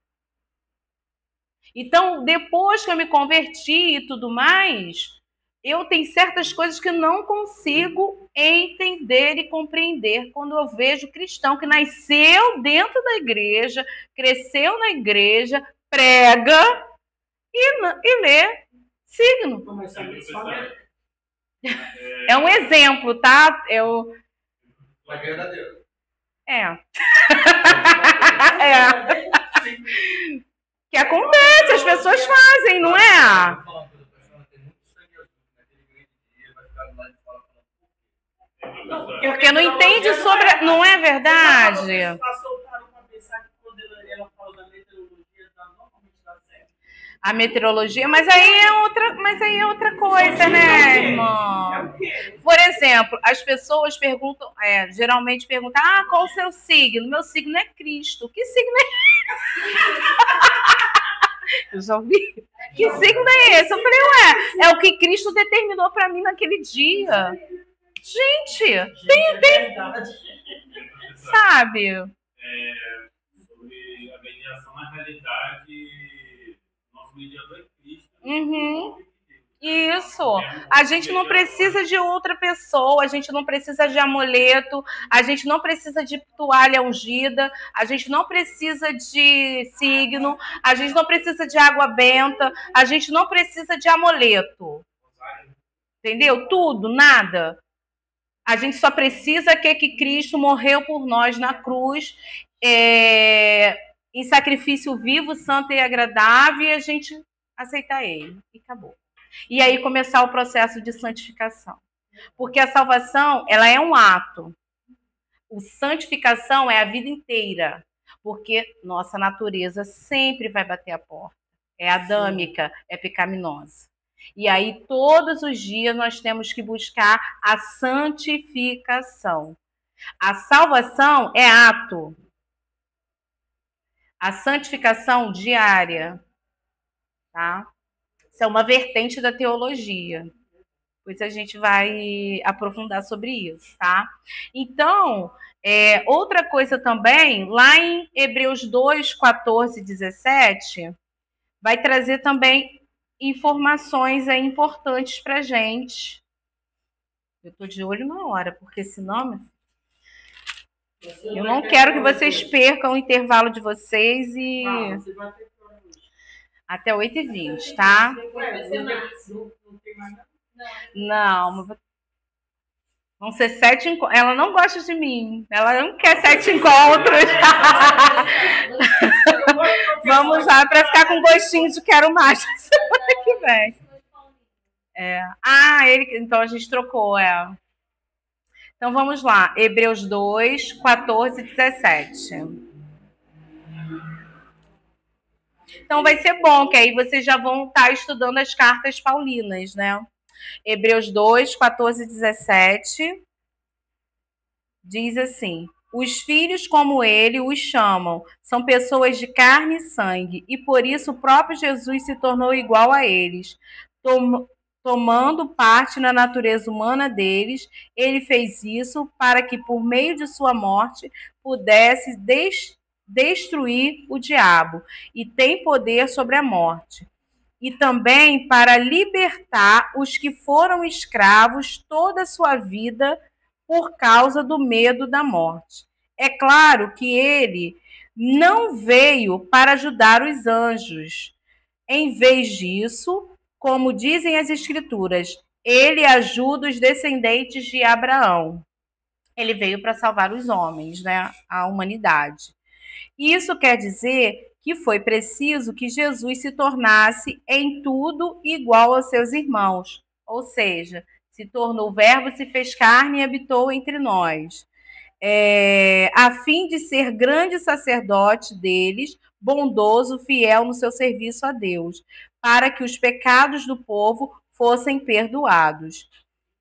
Então, depois que eu me converti e tudo mais, eu tenho certas coisas que não consigo entender e compreender quando eu vejo cristão que nasceu dentro da igreja, cresceu na igreja, prega e lê signo. É um exemplo, tá? É verdadeiro. Que acontece, as pessoas fazem, não é? Porque não entende sobre. Não é verdade? A meteorologia, mas aí é outra coisa, né, irmão? Por exemplo, as pessoas perguntam, geralmente perguntam, qual o seu signo? Meu signo é Cristo. Que signo é esse? Eu já ouvi. Que signo é esse? Eu falei, é o que Cristo determinou para mim naquele dia. Gente, tem sabe? Sobre a mediação, na realidade, nosso mediador é Cristo. Isso. A gente não precisa de outra pessoa, a gente não precisa de amuleto, a gente não precisa de toalha ungida, a gente não precisa de signo, a gente não precisa de água benta, a gente não precisa de amuleto. Entendeu? Tudo, nada. A gente só precisa que Cristo morreu por nós na cruz, em sacrifício vivo, santo e agradável, e a gente aceitar ele. E acabou. E aí começar o processo de santificação. Porque a salvação, ela é um ato. A santificação é a vida inteira. Porque nossa natureza sempre vai bater a porta. É adâmica, é pecaminosa. E aí todos os dias nós temos que buscar a santificação. A salvação é ato. A santificação diária. Tá? Isso é uma vertente da teologia. Depois a gente vai aprofundar sobre isso, tá? Então, outra coisa também, lá em Hebreus 2, 14 e 17, vai trazer também informações importantes pra gente. Eu tô de olho na hora, porque senão eu não quero que vocês percam o intervalo de vocês e... Até 8h20, tá? Não. Vão ser 7 encontros. Ela não gosta de mim. Ela não quer 7 encontros. Vamos lá, para ficar com gostinho de quero mais semana que vem. Então a gente trocou, Então vamos lá. Hebreus 2, 14 e 17. Então vai ser bom, que aí vocês já vão estar estudando as cartas paulinas, né? Hebreus 2, 14 e 17 diz assim: os filhos como ele os chamam, são pessoas de carne e sangue, e por isso o próprio Jesus se tornou igual a eles. Tomando parte na natureza humana deles, ele fez isso para que por meio de sua morte pudesse destruir o diabo, e tem poder sobre a morte. e também para libertar os que foram escravos toda a sua vida por causa do medo da morte. É claro que ele não veio para ajudar os anjos. Em vez disso, como dizem as Escrituras, ele ajuda os descendentes de Abraão. Ele veio para salvar os homens, né? A humanidade. Isso quer dizer que foi preciso que Jesus se tornasse em tudo igual aos seus irmãos. Ou seja, se tornou o Verbo, se fez carne e habitou entre nós. A fim de ser grande sacerdote deles, bondoso, fiel no seu serviço a Deus, para que os pecados do povo fossem perdoados.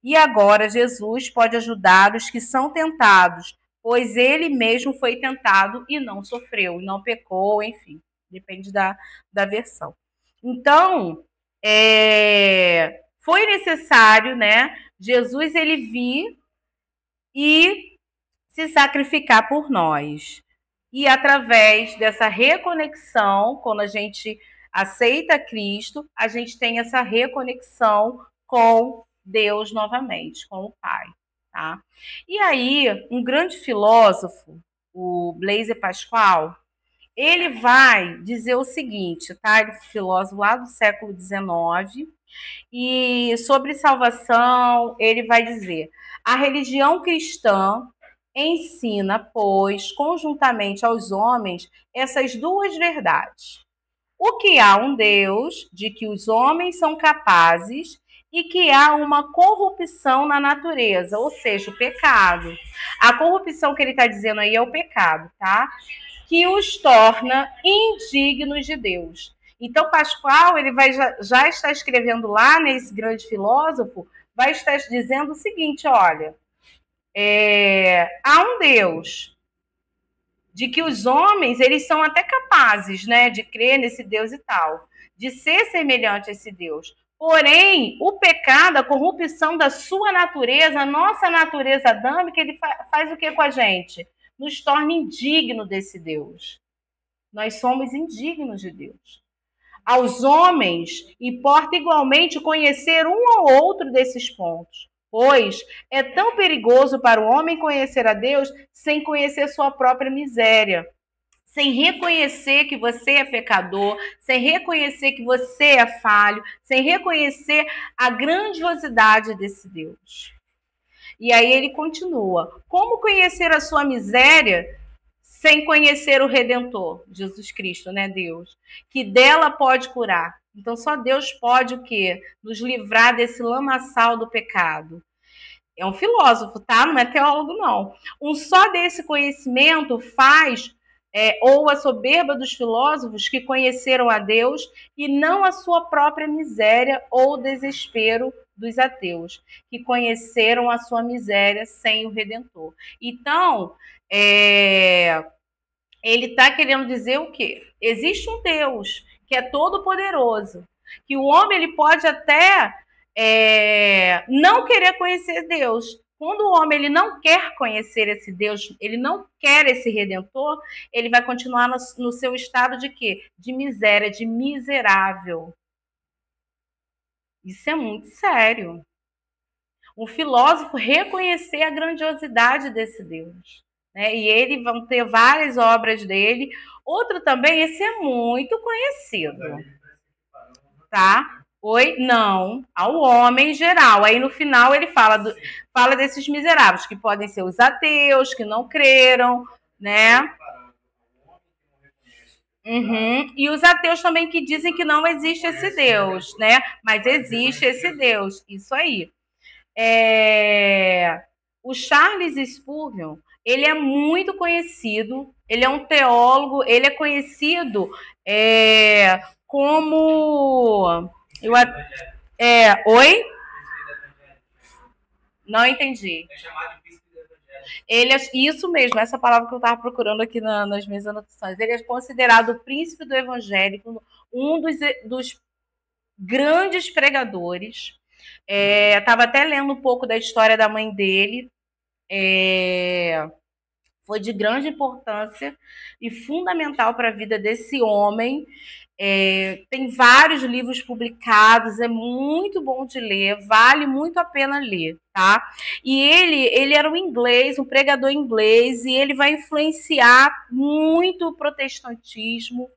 E agora Jesus pode ajudar os que são tentados, pois ele mesmo foi tentado e não sofreu, não pecou, enfim, depende da versão. Então, foi necessário, né, Jesus ele vir e se sacrificar por nós. E através dessa reconexão, quando a gente aceita Cristo, a gente tem essa reconexão com Deus novamente, com o Pai. Tá? E aí, um grande filósofo, o Blaise Pascal, ele vai dizer o seguinte, tá? Ele é filósofo lá do século XIX, e sobre salvação, ele vai dizer: a religião cristã ensina, pois, conjuntamente aos homens, essas duas verdades. O que há um Deus, de que os homens são capazes, e que há uma corrupção na natureza, ou seja, o pecado. A corrupção que ele está dizendo aí é o pecado, tá? Que os torna indignos de Deus. Então, Pascal, ele vai já está escrevendo lá, nesse grande filósofo, vai estar dizendo o seguinte, olha, há um Deus, de que os homens, eles são até capazes, né, de crer nesse Deus e tal, de ser semelhante a esse Deus. Porém, o pecado, a corrupção da sua natureza, a nossa natureza adâmica, ele faz o que com a gente? Nos torna indignos desse Deus. Nós somos indignos de Deus. Aos homens, importa igualmente conhecer um ou outro desses pontos, pois é tão perigoso para o homem conhecer a Deus sem conhecer sua própria miséria, sem reconhecer que você é pecador, sem reconhecer que você é falho, sem reconhecer a grandiosidade desse Deus. E aí ele continua: como conhecer a sua miséria sem conhecer o Redentor, Jesus Cristo, né, Deus, que dela pode curar? Então só Deus pode o quê? Nos livrar desse lamaçal do pecado. É um filósofo, tá? Não é teólogo, não. Um só desse conhecimento faz, ou a soberba dos filósofos que conheceram a Deus e não a sua própria miséria ou desespero dos ateus, que conheceram a sua miséria sem o Redentor. Então, ele está querendo dizer o quê? Existe um Deus que é todo-poderoso, que o homem ele pode até não querer conhecer Deus. Quando o homem ele não quer conhecer esse Deus, ele não quer esse Redentor, ele vai continuar no seu estado de quê? De miséria, de miserável. Isso é muito sério. Um filósofo reconhecer a grandiosidade desse Deus, né? E ele vão ter várias obras dele. Outro também, esse é muito conhecido, tá? Oi? Não, ao homem em geral. Aí no final ele fala desses miseráveis, que podem ser os ateus, que não creram, né? E os ateus também que dizem que não existe esse Deus, né? Mas existe esse Deus, isso aí. O Charles Spurgeon, ele é muito conhecido, ele é um teólogo, ele é conhecido como... Oi? Não entendi. É chamado de príncipe do evangelho. Isso mesmo, essa palavra que eu estava procurando aqui nas minhas anotações. Ele é considerado o príncipe do evangelho, um dos grandes pregadores. Estava até lendo um pouco da história da mãe dele. Foi de grande importância e fundamental para a vida desse homem. Tem vários livros publicados, é muito bom de ler, vale muito a pena ler, tá? E ele era um inglês, um pregador inglês, e ele vai influenciar muito o protestantismo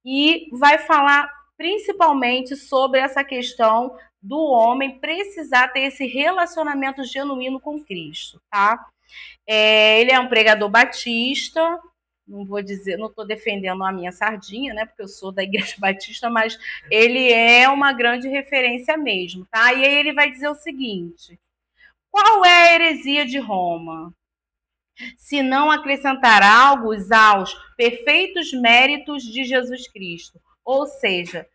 e vai falar principalmente sobre essa questão do homem precisar ter esse relacionamento genuíno com Cristo, tá? Ele é um pregador batista. Não vou dizer, não estou defendendo a minha sardinha, né? Porque eu sou da Igreja Batista, mas ele é uma grande referência mesmo, tá? E aí ele vai dizer o seguinte: qual é a heresia de Roma? Se não acrescentar algo aos perfeitos méritos de Jesus Cristo, ou seja,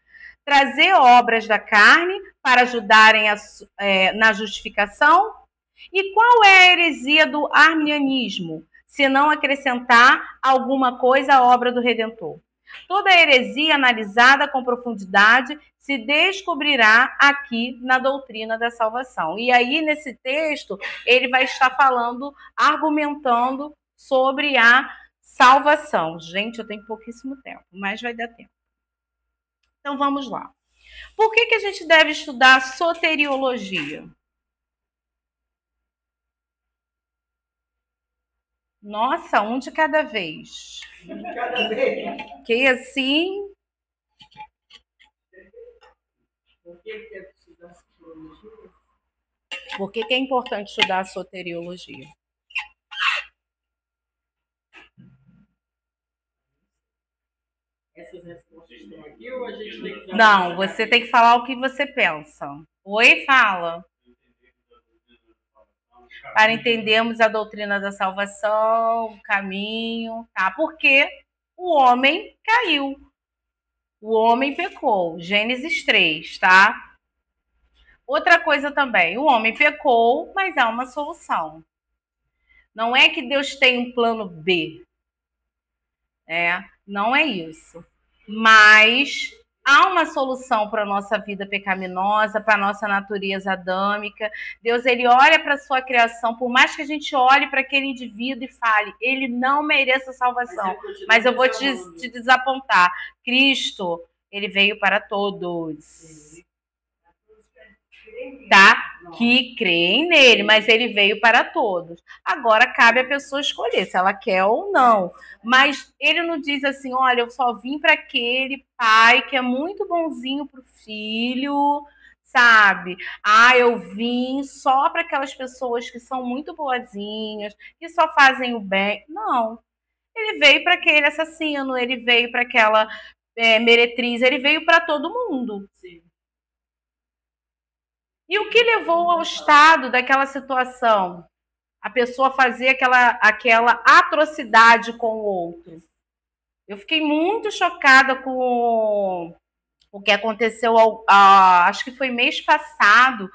trazer obras da carne para ajudarem na justificação. E qual é a heresia do arminianismo? Se não acrescentar alguma coisa à obra do Redentor. Toda heresia analisada com profundidade se descobrirá aqui na doutrina da salvação. E aí, nesse texto, ele vai estar falando, argumentando sobre a salvação. Gente, eu tenho pouquíssimo tempo, mas vai dar tempo. Então, vamos lá. Por que a gente deve estudar soteriologia? Nossa, um de cada vez. Cada vez. Que assim. Por que deve estudar soteriologia? Por que é importante estudar a soteriologia? Essas respostas estão aqui ou a gente tem que... Não, você tem que falar o que você pensa. Oi, fala. Para entendermos a doutrina da salvação, o caminho, tá? Porque o homem caiu. O homem pecou. Gênesis 3, tá? Outra coisa também, o homem pecou, mas há uma solução. Não é que Deus tem um plano B. Não é isso. Mas há uma solução para a nossa vida pecaminosa, para a nossa natureza adâmica. Deus, ele olha para a sua criação, por mais que a gente olhe para aquele indivíduo e fale, ele não merece a salvação, mas eu vou te desapontar. Cristo, ele veio para todos. Tá? Que creem nele, mas ele veio para todos. Agora cabe a pessoa escolher se ela quer ou não. Mas ele não diz assim, olha, eu só vim para aquele pai que é muito bonzinho pro filho, sabe? Eu vim só para aquelas pessoas que são muito boazinhas, que só fazem o bem. Não. Ele veio para aquele assassino, ele veio para aquela meretriz, ele veio para todo mundo. Sim. E o que levou ao estado daquela situação? A pessoa fazer aquela atrocidade com o outro. Eu fiquei muito chocada com o que aconteceu, acho que foi mês passado,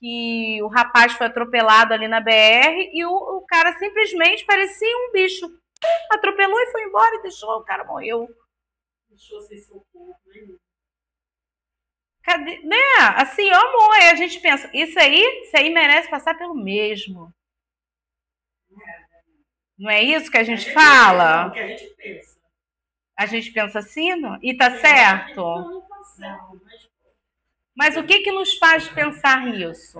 que o rapaz foi atropelado ali na BR e o cara simplesmente parecia um bicho. Atropelou e foi embora e deixou, o cara morreu. Deixou sem socorro nenhum. Cadê? Né? Assim, amor, aí a gente pensa, isso aí merece passar pelo mesmo. Não é isso que a gente fala? É o que a gente pensa. A gente pensa assim, não? E tá certo? Não tá certo, mas o que nos faz pensar nisso?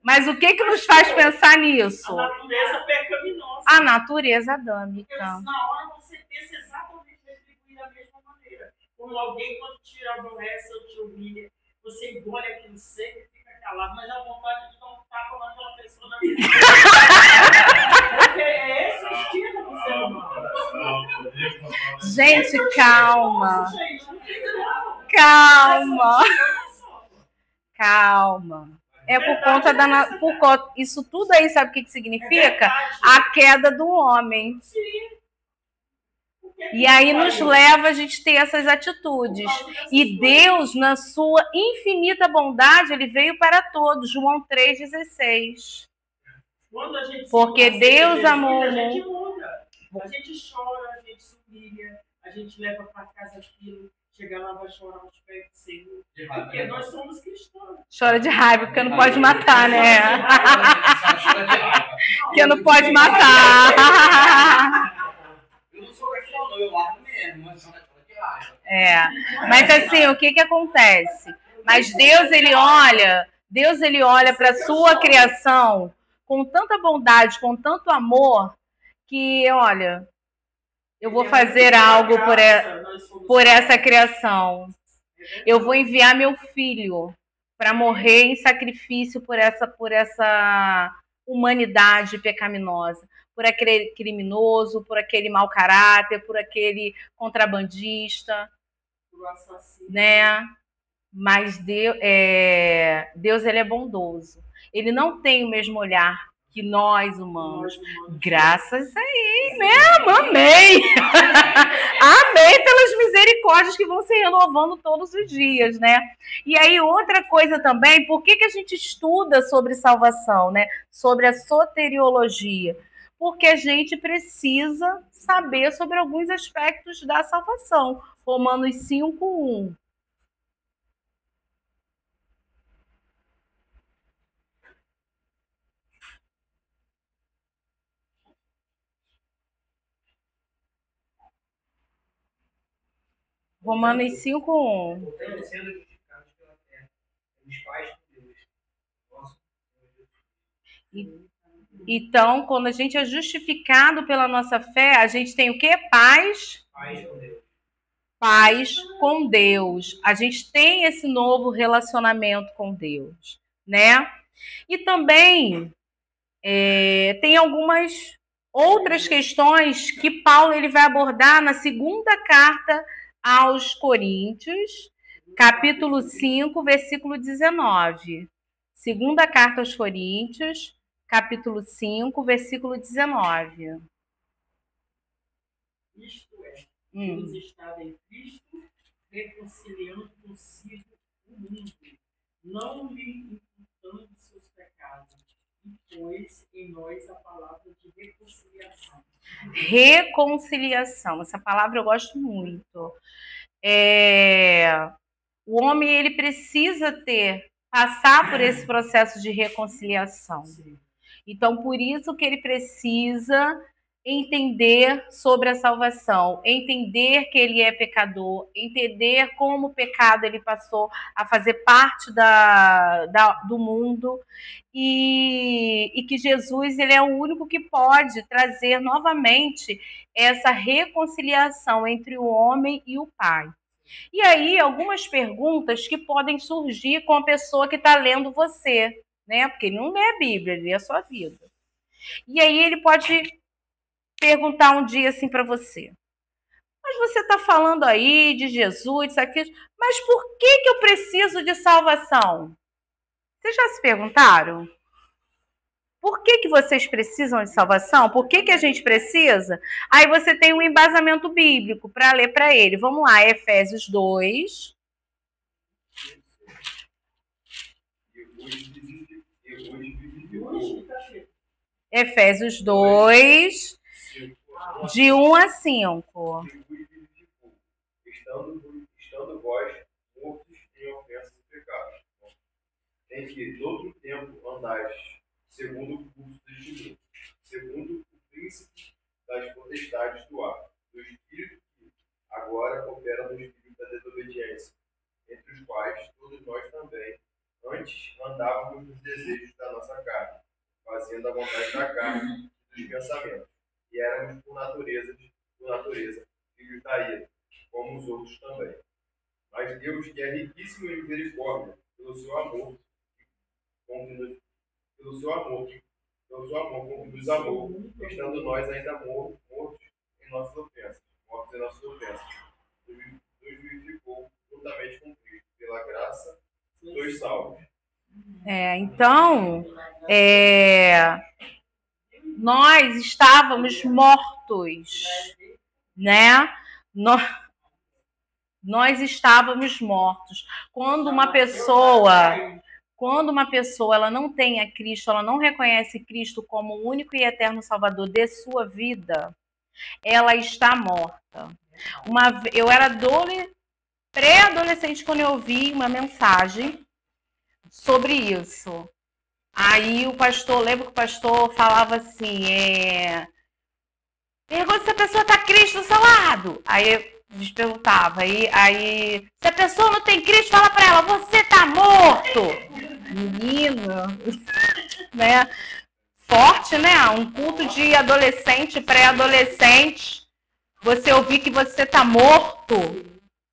Mas o que nos faz pensar nisso? A natureza pecaminosa. A natureza adâmica. Porque na hora você pensa exatamente retribuir da mesma maneira. Como alguém, quando te aborrece ou te humilha, você engole aquilo seco e fica calado, mas dá vontade de dar um tapa naquela pessoa na vida. Porque é esse o instinto do ser humano. Gente, calma. Nossa, gente, não fica não. Calma. Calma. É por conta isso tudo aí, sabe o que significa? A queda do homem. Sim. E aí nos leva a gente ter essas atitudes. E Deus, na sua infinita bondade, ele veio para todos. João 3,16. Porque Deus amou o mundo. mundo. A gente chora, a gente se humilha, a gente leva para casa aquilo, chega lá, vai chorar aos pés do Senhor. Porque nós somos cristãos. Chora de raiva, porque não pode matar, né? Porque não pode matar. Eu não sou cristão, eu largo mesmo, mas só de raiva. Mas assim, o que acontece? Mas Deus ele olha para a sua criação com tanta bondade, com tanto amor, que, olha, eu vou fazer algo por essa criação. Eu vou enviar meu filho para morrer em sacrifício por essa humanidade pecaminosa, por aquele criminoso, por aquele mau caráter, por aquele contrabandista, né? Mas Deus ele é bondoso. Ele não tem o mesmo olhar que nós humanos. Graças a ele mesmo, amém. Amém pelas misericórdias que vão se renovando todos os dias, né? E aí outra coisa também, por que a gente estuda sobre salvação, né? Sobre a soteriologia? Porque a gente precisa saber sobre alguns aspectos da salvação. Romanos 5:1. Romanos 5:1. Estamos sendo justificados pela fé. Os pais de Deus. Nosso Então, quando a gente é justificado pela nossa fé, a gente tem o quê? Paz com Deus. Paz com Deus. A gente tem esse novo relacionamento com Deus, né? E também tem algumas outras questões que Paulo ele vai abordar na segunda carta aos Coríntios, capítulo 5, versículo 19. Segunda carta aos Coríntios, capítulo 5, versículo 19. Isto é, Deus estava em Cristo, reconciliando consigo o mundo, não lhe imputando seus pecados, e pôs em nós a palavra de reconciliação. Reconciliação, essa palavra eu gosto muito. O homem ele precisa passar por esse processo de reconciliação. Então, por isso que ele precisa entender sobre a salvação, entender que ele é pecador, entender como o pecado ele passou a fazer parte do mundo e que Jesus ele é o único que pode trazer novamente essa reconciliação entre o homem e o Pai. E aí, algumas perguntas que podem surgir com a pessoa que está lendo você, né? Porque ele não lê a Bíblia, ele lê a sua vida. E aí ele pode perguntar um dia assim para você: mas você está falando aí de Jesus, disso aqui, mas por que eu preciso de salvação? Vocês já se perguntaram? Por que vocês precisam de salvação? Por que a gente precisa? Aí você tem um embasamento bíblico para ler para ele. Vamos lá, Efésios 2. Efésios 2, de 1 a 5. Estando vós mortos em ofensas e pecados, em que, no outro tempo, andais segundo o curso deste mundo, segundo o príncipe das potestades do ar, do espírito que agora opera no espírito da desobediência, entre os quais todos nós também antes andávamos nos desejos da nossa carne, fazendo a vontade da carne e dos pensamentos, e éramos por natureza filhos da ira, como os outros também. Mas Deus, que é riquíssimo em misericórdia, pelo seu amor com que nos amou, estando nós ainda mortos em nossas ofensas, nos vivificou juntamente com Cristo, pela graça, sois salvos. Então, nós estávamos mortos, né? Nós estávamos mortos. Quando uma pessoa ela não tem a Cristo, ela não reconhece Cristo como o único e eterno Salvador de sua vida, ela está morta. Eu era pré-adolescente quando eu ouvi uma mensagem sobre isso. Aí lembro que o pastor falava assim, pergunta se a pessoa está Cristo do seu lado. Aí A gente perguntava. Aí, se a pessoa não tem Cristo, fala pra ela, você tá morto. Menina, né? Forte, né? Um culto de adolescente, pré-adolescente. Você ouvir que você tá morto.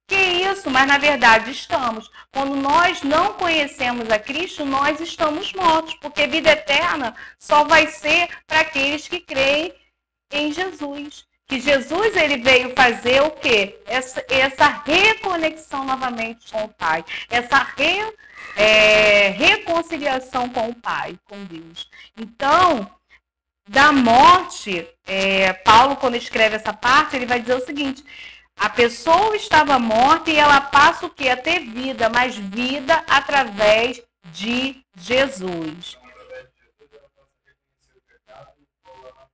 Que isso? Mas na verdade estamos. Quando nós não conhecemos a Cristo, nós estamos mortos. Porque vida eterna só vai ser para aqueles que creem em Jesus. Que Jesus ele veio fazer o quê? Essa reconexão novamente com o Pai. Essa reconciliação com o Pai, com Deus. Então, da morte, Paulo, quando escreve essa parte, ele vai dizer o seguinte: a pessoa estava morta e ela passa o quê? A ter vida, mas vida através de Jesus.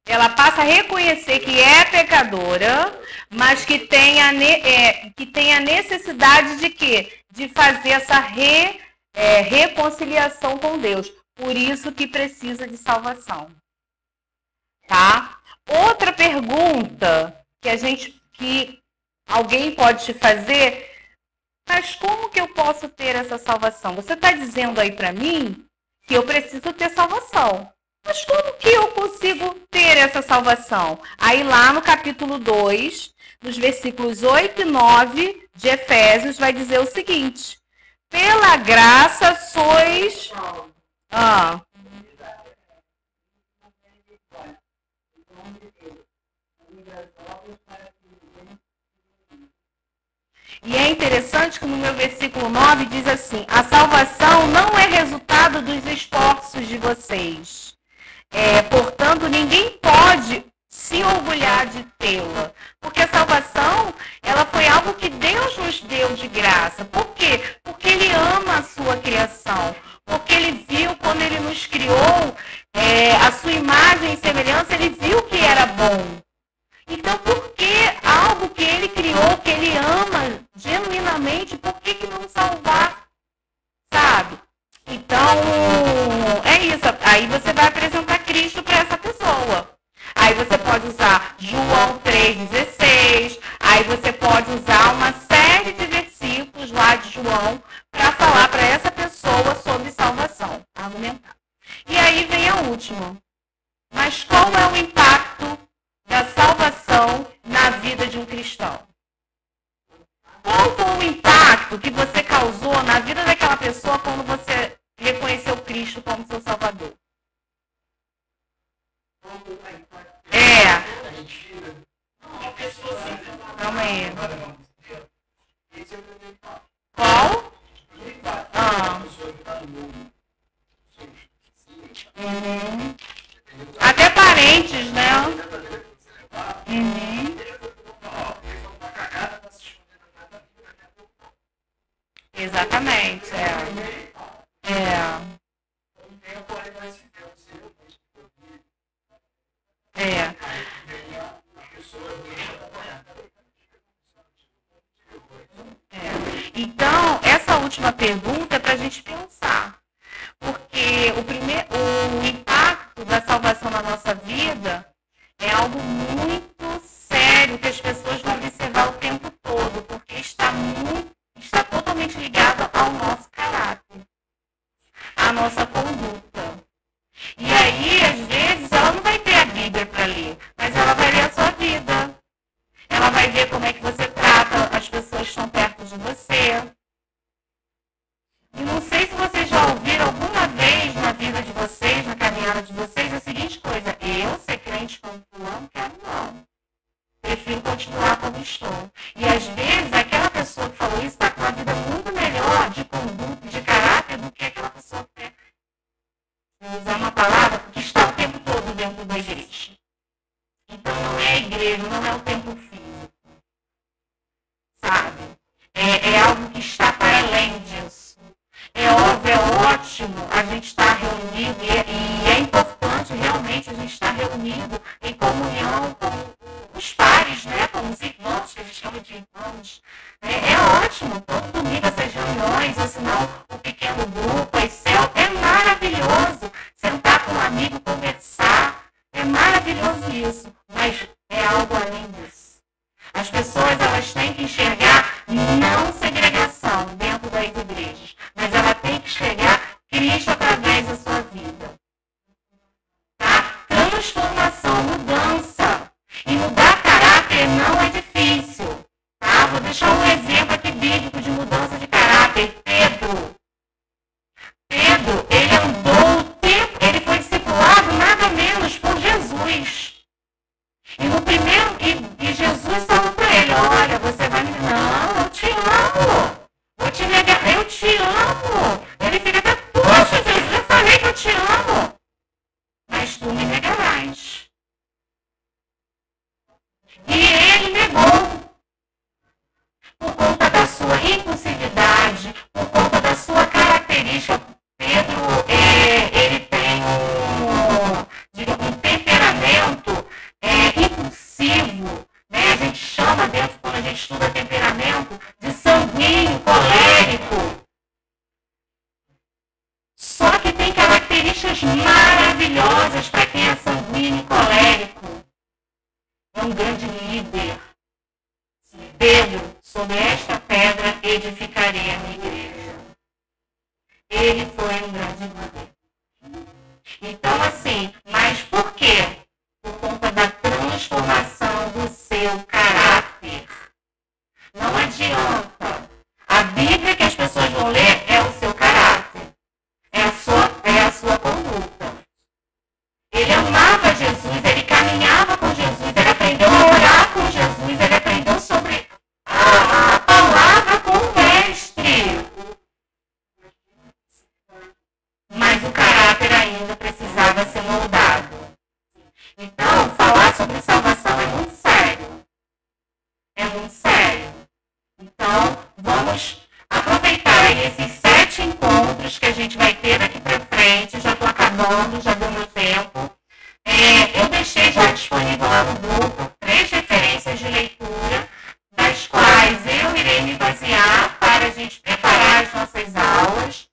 Ela passa a reconhecer que é pecadora, mas que tem a necessidade de quê? De fazer essa reconciliação com Deus. Por isso que precisa de salvação. Tá? Outra pergunta que alguém pode te fazer, mas como que eu posso ter essa salvação? Você está dizendo aí para mim que eu preciso ter salvação. Mas como que eu consigo ter essa salvação? Aí lá no capítulo 2, nos versículos 8 e 9 de Efésios, vai dizer o seguinte: pela graça sois... E é interessante que no meu versículo 9 diz assim: a salvação não é resultado dos esforços de vocês. Portanto, ninguém pode se orgulhar de tê-la. Porque a salvação, ela foi algo que Deus nos deu de graça. Por quê? Porque Ele ama a sua criação. Porque Ele viu, quando Ele nos criou, a sua imagem e semelhança, Ele viu que era bom. Então, por que algo que Ele criou, que Ele ama genuinamente, por que não salvar? Sabe? Então, é isso. Aí você vai apresentar Cristo para essa pessoa. Aí você pode usar João 3,16. Aí você pode usar uma série de versículos lá de João para falar para essa pessoa sobre salvação. Argumentar. E aí vem a última. Mas qual é o impacto da salvação na vida de um cristão? Qual foi o impacto que você causou na vida daquela pessoa quando você reconheceu Cristo como seu Salvador? Calma aí. Qual? Até parentes, né? Exatamente, Então, essa última pergunta é para a gente pensar. Porque o impacto da salvação na nossa vida é algo muito sério que as pessoas vão observar o tempo todo, porque está totalmente ligado ao nosso caráter, à nossa conduta. E aí, às vezes, ela não vai ter a Bíblia para ler, mas ela vai ler a sua vida. Ela vai ver como é que você trata as pessoas que estão perto de você. E não sei se vocês já ouviram alguma vez na vida de vocês, na caminhada de vocês, a seguinte coisa: eu ser crente como fulano, quero não. Prefiro continuar como estou. E às vezes aquela pessoa que falou isso está com uma vida muito melhor de conduta, de caráter, do que aquela pessoa que quer usar uma palavra que está o tempo todo dentro da igreja. Então não é a igreja, não é o templo físico. Sabe? É algo que está para além disso. É óbvio, é ótimo a gente estar reunido e é importante realmente a gente estar reunido em comunhão com os pares, né? Com os irmãos, que a gente chama de irmãos. É ótimo, todo domingo essas reuniões, ou senão o pequeno grupo, é maravilhoso sentar com um amigo, conversar. É maravilhoso isso, mas é algo além disso. A As pessoas, elas têm que enxergar não segregação dentro das igrejas, mas ela tem que enxergar Cristo através da sua vida. Tá? Transformação, mudança. E mudar caráter não é difícil. Tá? Vou deixar um exemplo aqui bíblico de mudança de caráter. Pedro, ele andou o tempo, ele foi discipulado nada menos por Jesus. E no primeiro, e Jesus falou para ele, olha, você vai me... Não, eu te amo. Vou te negar, eu te amo. Ele fica até, poxa, Jesus, eu falei que eu te amo. Mas tu me negarás. E ele negou. Por conta da sua impulsividade, por conta da sua característica. Pedro, ele tem um temperamento impulsivo, né? A gente chama dentro, quando a gente estuda temperamento, de sanguíneo, colérico. Só que tem características maravilhosas para quem é sanguíneo e colérico. É um grande líder. Pedro, sobre esta pedra edificarei a minha igreja. Ele foi um grande líder. Então, assim, mas por quê? Por conta da transformação do seu caráter. Não adianta. A Bíblia que as pessoas vão ler é o seu caráter. É a sua conduta. Ele amava Jesus, ele caminhava com Jesus, ele aprendeu a orar com Jesus, ele aprendeu sobre a palavra com o mestre. Mas o caráter ainda precisava ser moldado. Então, falar sobre salvação é muito sério. É muito sério. Então, vamos aproveitar aí esses 7 encontros que a gente vai ter daqui para frente. Já estou acabando, já deu meu tempo. Eu deixei já disponível lá no grupo 3 referências de leitura, das quais eu irei me basear para a gente preparar as nossas aulas.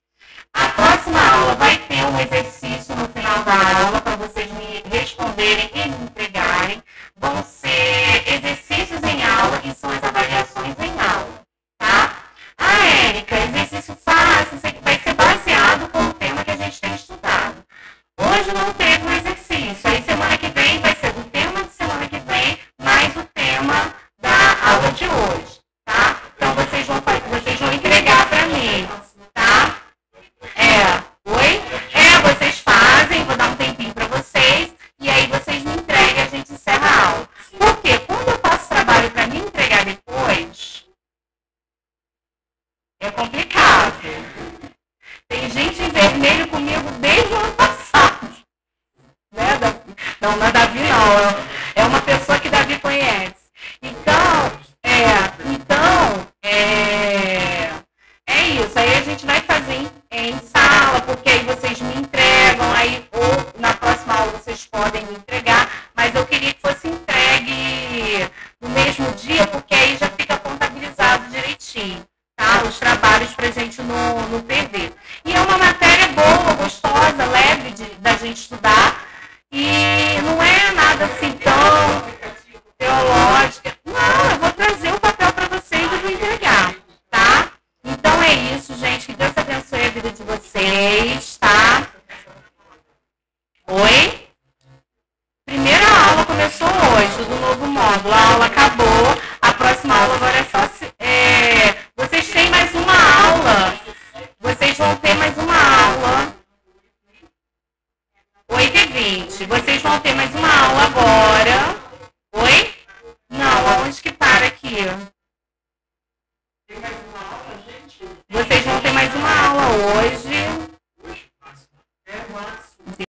A próxima aula vai ter um exercício no final da aula para vocês me responderem e me entregarem. Vão ser exercícios em aula e são as avaliações em aula, tá? Érica, exercício fácil, isso aqui vai ser baseado com o tema que a gente tem estudado. Hoje não teve um exercício, aí semana que vem vai ser do tema de semana que vem, mais o tema da aula de hoje, tá? Então vocês vão entregar para mim, tá? Vocês fazem, vou dar um tempinho para vocês, e aí vocês me entregam e a gente encerra a aula. Porque quando eu passo trabalho para me entregar depois, é complicado. Tem gente em vermelho comigo desde o ano passado. Né? Não é Davi não, é uma pessoa que Davi conhece. Então, é isso. Aí a gente vai fazer em sala, porque aí vocês me entregam, aí ou na próxima aula vocês podem me entregar, mas eu queria que fosse entregue no mesmo dia, porque aí já fica contabilizado direitinho, tá? Os trabalhos pra gente não perder. E é uma matéria boa, gostosa, leve da gente estudar, e não é nada assim tão teológica. Não, eu vou trazer o papel para vocês e vou entregar, tá? Então é isso, gente. Que Deus abençoe a vida de vocês, tá? Oi? Primeira aula começou hoje, do novo módulo. A aula acabou. A próxima aula agora é só... vocês têm mais uma aula. Vocês vão ter mais uma aula. 8h20. Vocês vão ter mais uma aula agora. Oi? Não, aonde que para aqui? Vocês vão ter mais uma aula hoje.